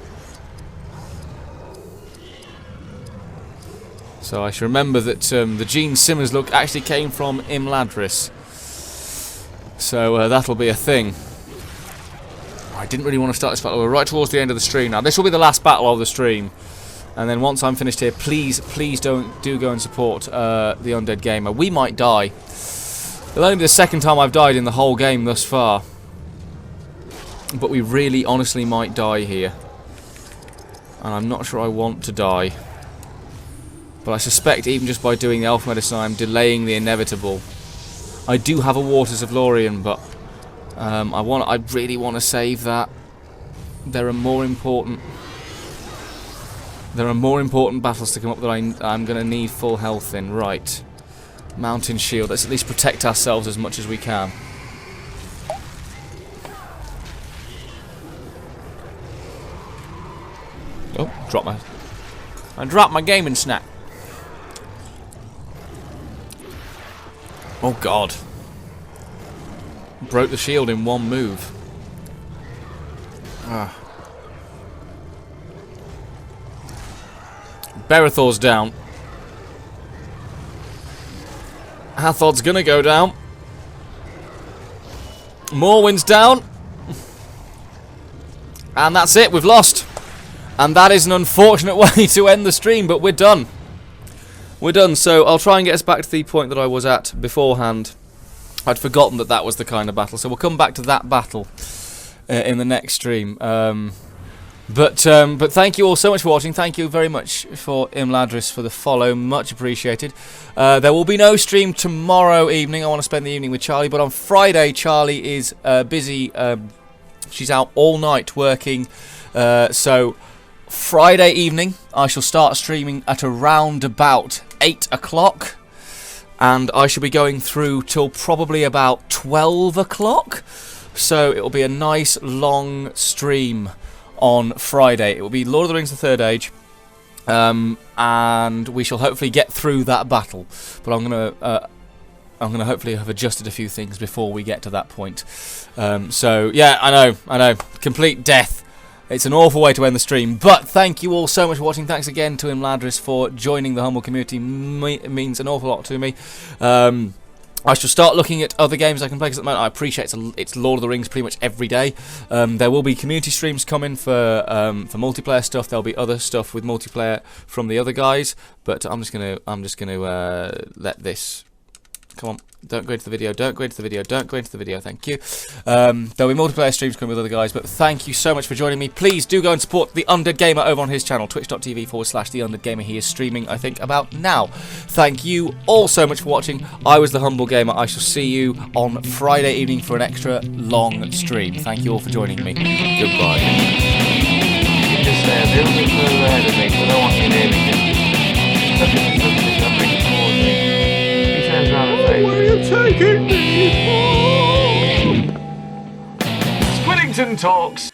I shall remember that the Gene Simmons look actually came from Imladris. So that'll be a thing. I didn't really want to start this battle. We're right towards the end of the stream now. This will be the last battle of the stream. And then once I'm finished here, please do go and support the Undead Gamer. We might die. It'll only be the second time I've died in the whole game thus far. But we really honestly might die here. And I'm not sure I want to die. But I suspect even just by doing the Elf Medicine I'm delaying the inevitable. I do have a Waters of Lorien, but I really want to save that. There are more important battles to come up that I'm going to need full health in. Right. Mountain Shield. Let's at least protect ourselves as much as we can. Oh, I dropped my gaming snack. Oh god. Broke the shield in one move. Berethor's down. Hathod's gonna go down. Morwyn's down. And that's it, we've lost. And that is an unfortunate way to end the stream, but we're done. We're done, so I'll try and get us back to the point that I was at beforehand. I'd forgotten that was the kind of battle, so we'll come back to that battle in the next stream. But thank you all so much for watching. Thank you very much for Imladris for the follow. Much appreciated. There will be no stream tomorrow evening. I want to spend the evening with Charlie. But on Friday, Charlie is busy. She's out all night working. So Friday evening, I shall start streaming at around about 8 o'clock. And I shall be going through till probably about 12 o'clock. So it will be a nice long stream on Friday. It will be Lord of the Rings The Third Age, and we shall hopefully get through that battle. But I'm gonna hopefully have adjusted a few things before we get to that point. So yeah, I know, complete death. It's an awful way to end the stream, but thank you all so much for watching. Thanks again to Imladris for joining the humble community. It means an awful lot to me. I shall start looking at other games I can play, because at the moment I appreciate it's Lord of the Rings pretty much every day. There will be community streams coming for multiplayer stuff. There'll be other stuff with multiplayer from the other guys, but I'm just gonna let this. Come on, don't go into the video, don't go into the video, don't go into the video, thank you. There'll be multiplayer streams coming with other guys, but thank you so much for joining me. Please do go and support the Undead Gamer over on his channel, twitch.tv/TheUndeadGamer. He is streaming, I think, about now. Thank you all so much for watching. I was the Humble Gamer. I shall see you on Friday evening for an extra long stream. Thank you all for joining me. Goodbye. You just stay a little bit further ahead of me, because I don't want you near me. Look at this, I'm bringing towards me. Where are you taking me? Squiddington Talks.